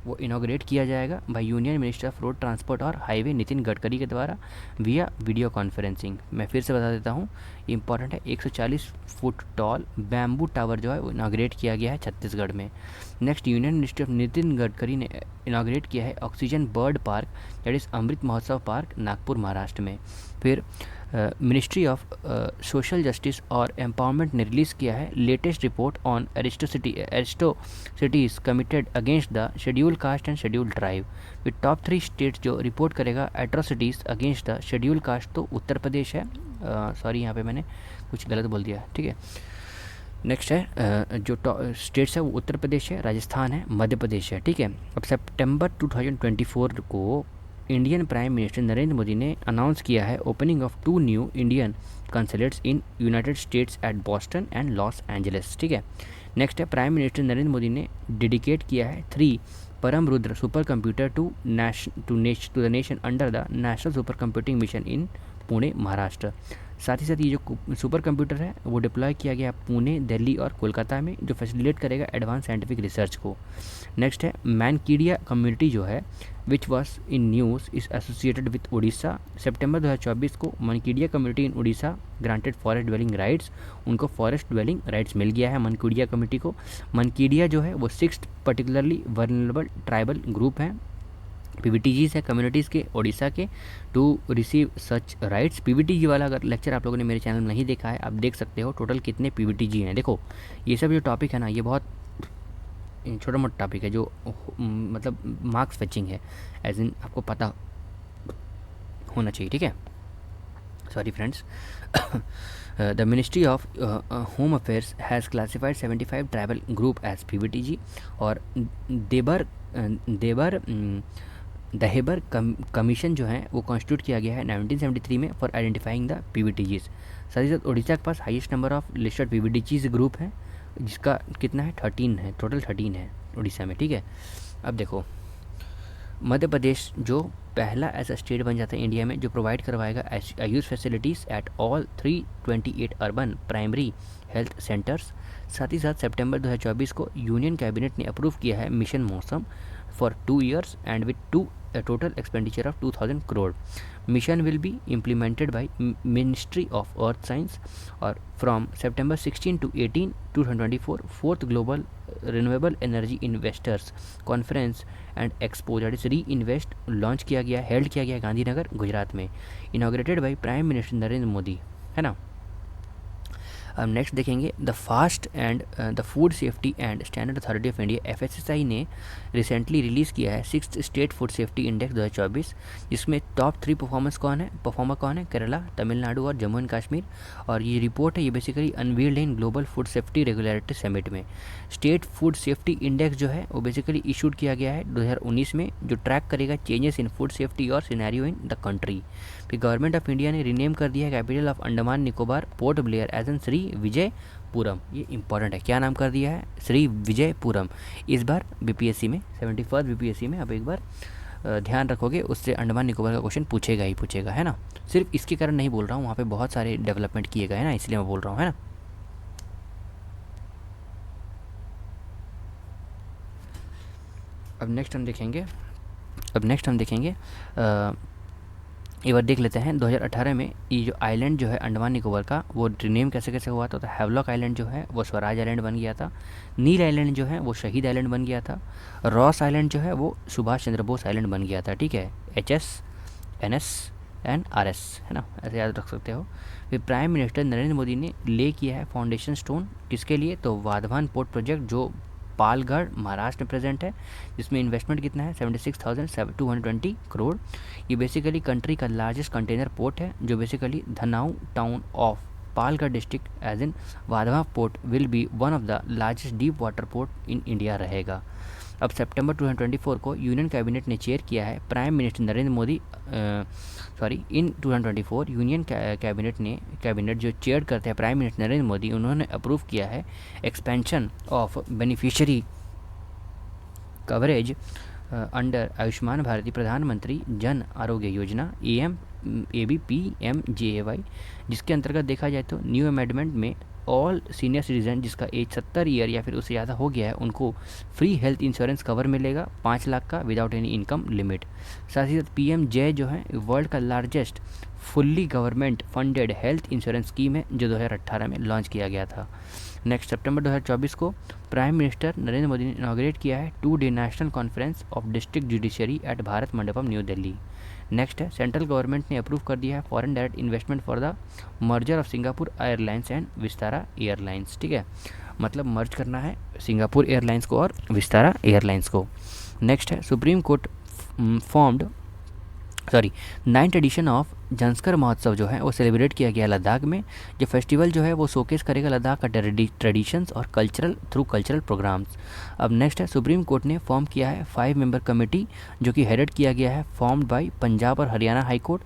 वो इनॉग्रेट किया जाएगा bye union minister of road transport और हाईवे नितिन गडकरी के द्वारा विया वीडियो कॉन्फ्रेंसिंग। मैं फिर से बता देता हूँ इंपॉर्टेंट है 140 फुट टॉल बैम्बू टावर जो है वो इनॉग्रेट किया गया है छत्तीसगढ़ में। Next union minister of Nitin Gadkari ने इनॉग्रेट किया है oxygen bird park that is Amrit Mahotsav park Nagpur Maharashtra में। फिर मिनिस्ट्री ऑफ सोशल जस्टिस और एम्पावरमेंट ने रिलीज़ किया है latest report on atrocities committed against the schedule caste and schedule tribe. With top 3 states जो रिपोर्ट करेगा atrocities against the schedule caste, तो उत्तर प्रदेश है, सॉरी यहाँ पे मैंने कुछ गलत बोल दिया, ठीक है। नेक्स्ट है जो स्टेट्स है वो उत्तर प्रदेश है, राजस्थान है, मध्य प्रदेश है, ठीक है। अब सितंबर 2024 को Indian prime minister Narendra Modi ने अनाउंस किया है opening of 2 new Indian consulates in United States at Boston and Los Angeles, ठीक है। नेक्स्ट है प्राइम मिनिस्टर नरेंद्र मोदी ने डेडिकेट किया है 3 Param Rudra super computer to the nation under the national super computing mission in Pune, Maharashtra. साथ ही साथ ये जो सुपर कंप्यूटर है वो डिप्लॉय किया गया पुणे, दिल्ली और कोलकाता में, जो फैसिलिटेट करेगा एडवांस साइंटिफिक रिसर्च को। नेक्स्ट है मैनकीडिया कम्युनिटी जो है which was in news is associated with Odisha. September 2024 को Mankidia community in Odisha granted forest dwelling rights, उनको फॉरेस्ट ड्वेलिंग राइट्स मिल गया है मनकीडिया कम्युनिटी को। मनकीडिया जो है वो 6th particularly vulnerable tribal group है, पीवीटीजीज है कम्युनिटीज़ के उड़ीसा के, to receive such rights. PVTG वाला अगर लेक्चर आप लोगों ने मेरे चैनल में नहीं देखा है, आप देख सकते हो टोटल कितने पीवीटीजी हैं। देखो ये सब जो टॉपिक है ना, ये बहुत छोटा मोटा टॉपिक है, जो मतलब मार्क्स फेचिंग है, एज इन आपको पता होना चाहिए, ठीक है। Sorry friends. The ministry of home affairs has classified 75 tribal group as PVTG और दहेबर कमीशन जो है वो कॉन्स्टिट्यूट किया गया है 1973 में फॉर आइडेंटिफाइंग द पीवीटीजीज। साथ ही साथ उड़ीसा के पास highest number of listed PVTGs group है, जिसका कितना है 13 है, टोटल 13 है उड़ीसा में, ठीक है। अब देखो मध्य प्रदेश जो पहला ऐसा स्टेट बन जाता है इंडिया में जो प्रोवाइड करवाएगा Ayush facilities at all 328 urban primary health centres. साथ ही साथ सितंबर 2024 को यूनियन कैबिनेट ने अप्रूव किया है मिशन मौसम for 2 years and with total expenditure of 2000 crore. Mission will be implemented by Ministry of Earth Science और from September 16 to 18 2024 4th Global Renewable Energy Investors Conference and Expo that is Reinvest launch किया गया, held किया गया गांधीनगर गुजरात में, inaugurated bye prime minister Narendra Modi, है ना। अब next देखेंगे the fast and the food safety and standard authority of India FSSAI ने रिसेंटली रिलीज़ किया है 6th state food safety index 2024, जिसमें टॉप 3 परफॉर्मर कौन है, केरला, तमिलनाडु और जम्मू एंड कश्मीर। और ये रिपोर्ट है ये basically unveiled in global food safety regulatory summit में। स्टेट फूड सेफ्टी इंडेक्स जो है वो बेसिकली इशूड किया गया है 2019 में, जो ट्रैक करेगा चेंजेस इन फूड सेफ्टी और सिनेरियो इन द कंट्री। फिर गवर्नमेंट ऑफ इंडिया ने रीनेम कर दिया है capital of Andaman Nicobar Port Blair as an Shri Vijayapuram. ये इंपॉर्टेंट है, क्या नाम कर दिया है, श्री विजयपुरम। इस बार बीपीएससी में 71 बीपीएससी में अब एक बार ध्यान रखोगे, उससे अंडमान निकोबार का क्वेश्चन पूछेगा ही पूछेगा, है ना। सिर्फ इसके कारण नहीं बोल रहा हूँ, वहाँ पे बहुत सारे डेवलपमेंट किए गए हैं ना, इसलिए मैं बोल रहा हूँ, है ना। अब नेक्स्ट हम देखेंगे एक बार देख लेते हैं 2018 में ये जो आइलैंड जो है अंडमान निकोबार का वो रिनेम कैसे कैसे हुआ था। तो हैवलॉक आइलैंड जो है वो स्वराज आइलैंड बन गया था, नील आइलैंड जो है वो शहीद आइलैंड बन गया था, रॉस आइलैंड जो है वो सुभाष चंद्र बोस आइलैंड बन गया था, ठीक है, HS, NS एंड RS, है ना, ऐसे याद रख सकते हो। फिर प्राइम मिनिस्टर नरेंद्र मोदी ने ले किया है फाउंडेशन स्टोन किसके लिए, तो वाधवान पोर्ट प्रोजेक्ट जो पालगढ़ महाराष्ट्र में प्रेजेंट है, जिसमें इन्वेस्टमेंट कितना है 76,220 करोड़। ये बेसिकली कंट्री का लार्जेस्ट कंटेनर पोर्ट है, जो basically Dahanu town of Palghar district as in Vadhavan port will be one of the largest deep water port in India रहेगा। अब सितंबर 2024 को यूनियन कैबिनेट ने चेयर किया है प्राइम मिनिस्टर नरेंद्र मोदी, इन 2024 यूनियन कैबिनेट जो चेयर करते हैं प्राइम मिनिस्टर नरेंद्र मोदी, उन्होंने अप्रूव किया है expansion of beneficiary coverage under Ayushman Bharati प्रधानमंत्री जन आरोग्य योजना ABPMJAY, जिसके अंतर्गत देखा जाए तो न्यू अमेंडमेंट में ऑल सीनियर सिटीजन जिसका एज 70 ईयर या फिर उससे ज़्यादा हो गया है उनको फ्री हेल्थ इंश्योरेंस कवर मिलेगा 5 लाख का विदाउट एनी इनकम लिमिट। साथ ही साथ PMJ जो है वर्ल्ड का largest fully government funded health insurance scheme है, जो 2018 में लॉन्च किया गया था। नेक्स्ट सितंबर 2024 को प्राइम मिनिस्टर नरेंद्र मोदी ने इनॉग्रेट किया है 2-day national conference of district judiciary at Bharat Mandapam new Delhi. Next है सेंट्रल गवर्नमेंट ने अप्रूव कर दिया है foreign direct investment for the merger of Singapore Airlines and Vistara Airlines. ठीक है, मतलब मर्ज करना है सिंगापुर एयरलाइंस को और विस्तारा एयरलाइंस को। नेक्स्ट है supreme court formed 9th edition of Zanskar Mahotsav जो है वो सेलिब्रेट किया गया लद्दाख में। जो फेस्टिवल जो है वो शोकेस करेगा लद्दाख का ट्रेडिशंस और कल्चरल प्रोग्राम्स। अब नेक्स्ट है सुप्रीम कोर्ट ने फॉर्म किया है 5 मेंबर कमेटी जो कि हेडेड किया गया है फॉर्म्ड बाय पंजाब और हरियाणा हाई कोर्ट,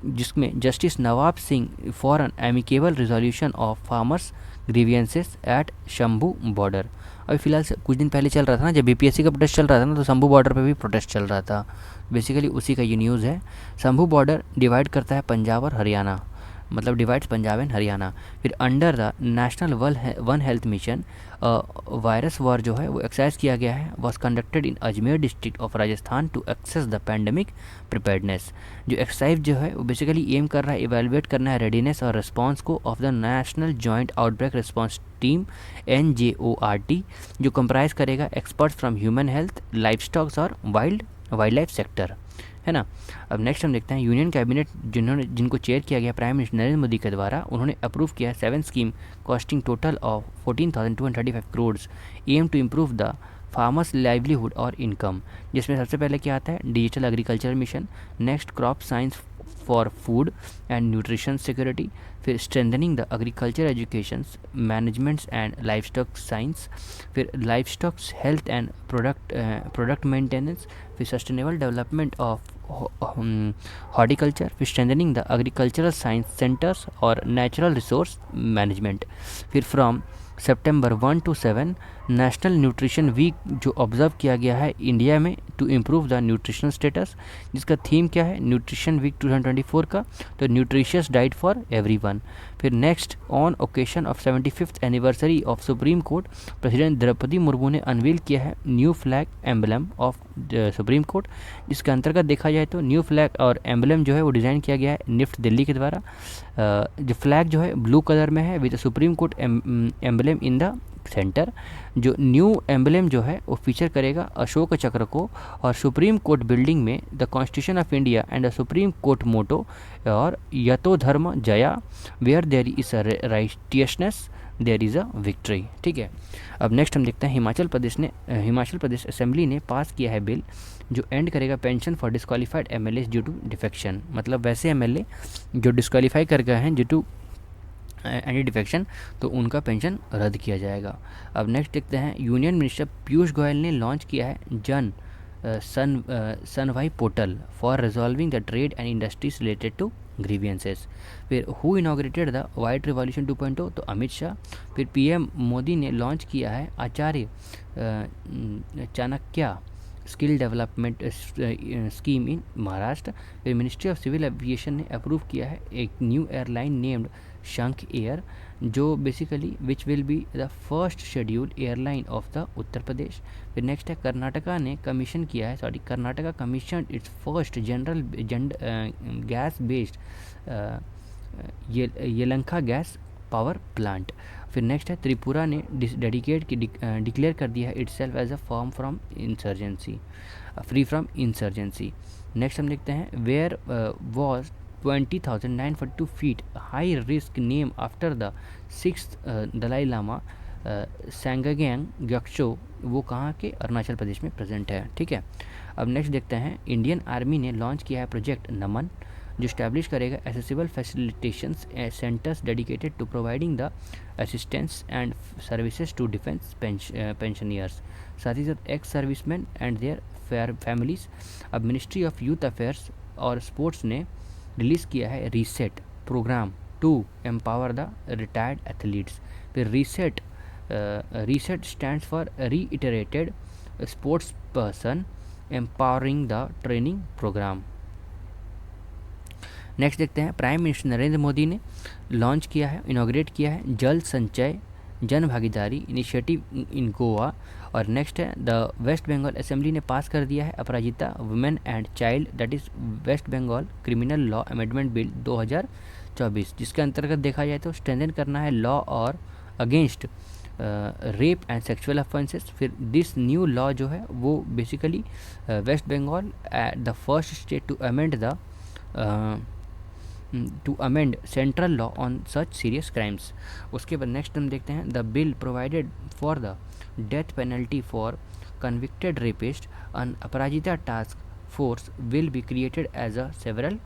जिसमें justice Nawab Singh for an amicable resolution of farmers grievances at Shambhu border. अभी फिलहाल कुछ दिन पहले चल रहा था ना, जब बीपीएससी का प्रोटेस्ट चल रहा था ना, तो शंभू बॉर्डर पे भी प्रोटेस्ट चल रहा था। बेसिकली उसी का ये न्यूज़ है। शंभू बॉर्डर डिवाइड करता है पंजाब और हरियाणा, मतलब डिवाइड्स पंजाब एंड हरियाणा। फिर under the national one health mission virus war जो है वो एक्सरसाइज किया गया है, was conducted in Ajmer district of Rajasthan to access the pandemic preparedness. जो एक्सरसाइज जो है वो बेसिकली एम कर रहा है इवेलुएट करना है रेडीनेस और रिस्पॉन्स को of the national joint outbreak response team NJORT, जो कंप्राइज करेगा experts from human health, life stocks और वाइल्ड लाइफ सेक्टर, है ना। अब नेक्स्ट हम देखते हैं यूनियन कैबिनेट जिनको चेयर किया गया प्राइम मिनिस्टर नरेंद्र मोदी के द्वारा, उन्होंने अप्रूव किया 7 scheme costing total of 14,235 crore aim to improve the farmers livelihood और इनकम, जिसमें सबसे पहले क्या आता है digital agriculture mission, next crop science for food and nutrition security, फिर strengthening the agriculture education managements and life stock science, फिर life stocks health and product maintenance, फिर सस्टेनेबल डेवलपमेंट ऑफ हॉर्टिकल्चर, फिर strengthening the agricultural science centres और natural resource management. फिर from September 1 to 7 national nutrition week जो observe किया गया है India में to improve the nutrition status, जिसका थीम क्या है न्यूट्रिशन वीक 2024 का, तो न्यूट्रिशियस डाइट फॉर एवरीवन। फिर next on occasion of 75th anniversary of supreme court, president Draupadi Murmu ने अनवील किया है new flag emblem of supreme court, जिसके अंतर्गत देखा जाए तो न्यू फ्लैग और एम्बलम जो है वो डिज़ाइन किया गया है निफ्ट दिल्ली के द्वारा। जो फ्लैग जो है ब्लू कलर में है with supreme court emblem in the centre. जो न्यू एम्बलम जो है वो फीचर करेगा अशोक चक्र को, और सुप्रीम कोर्ट बिल्डिंग में the constitution of India and the supreme court motto और Yato Dharma Jaya, where there is a righteousness there is a victory. ठीक है, अब नेक्स्ट हम देखते हैं हिमाचल प्रदेश असेंबली ने पास किया है बिल जो एंड करेगा pension for disqualified MLA due to defection, मतलब वैसे एमएलए जो डिस्क्वालीफाई कर गए हैं ड्यू टू एनी डिफेक्शन तो उनका पेंशन रद्द किया जाएगा। अब नेक्स्ट देखते हैं यूनियन मिनिस्टर पीयूष गोयल ने लॉन्च किया है Jan Sunwai portal for resolving the trade and industries related to grievances. फिर who inaugurated the white revolution 2.0, तो अमित शाह। फिर पीएम मोदी ने लॉन्च किया है Acharya Chanakya skill development scheme in Maharashtra. फिर मिनिस्ट्री ऑफ सिविल एविएशन ने अप्रूव किया है एक new airline named Shankh air, जो basically which will be the first schedule airline of the Uttar Pradesh. फिर नेक्स्ट है कर्नाटका ने कमीशन किया है Karnataka commission its first general gas based Yelahanka gas power plant. फिर नेक्स्ट है त्रिपुरा ने डिक्लेयर कर दिया है itself as a form from insurgency, free from insurgency. Next हम देखते हैं where was 20,942 feet high risk name after the 6th Dalai Lama Tsangyang ग्योक्सो, वो कहाँ के अरुणाचल प्रदेश में प्रेजेंट है। ठीक है, अब नेक्स्ट देखते हैं इंडियन आर्मी ने लॉन्च किया है प्रोजेक्ट नमन जो स्टैब्लिश करेगा accessible facilitations centres dedicated to providing the assistance and services to defence pensioners, साथ ही साथ ex serviceman and their families. अब मिनिस्ट्री ऑफ यूथ अफेयर्स और स्पोर्ट्स ने रिलीज़ किया है reset programme to empower the retired athletes. फिर reset stands for reiterated sports person empowering the training programme. Next देखते हैं प्राइम मिनिस्टर नरेंद्र मोदी ने launch किया है इनॉग्रेट किया है जल संचय जन भागीदारी इनिशिएटिव इन गोवा। और नेक्स्ट है द वेस्ट बंगाल असेंबली ने पास कर दिया है Aparajita women and child that is West Bengal criminal law amendment bill 2024, जिसके अंतर्गत देखा जाए तो स्ट्रेंथन करना है लॉ और against rape and sexual offences. फिर दिस न्यू लॉ जो है वो basically West Bengal the first state to amend central law on such serious crimes. उसके बाद नेक्स्ट हम देखते हैं the bill provided for the death penalty for convicted rapist. An Aparajita task force will be created as a several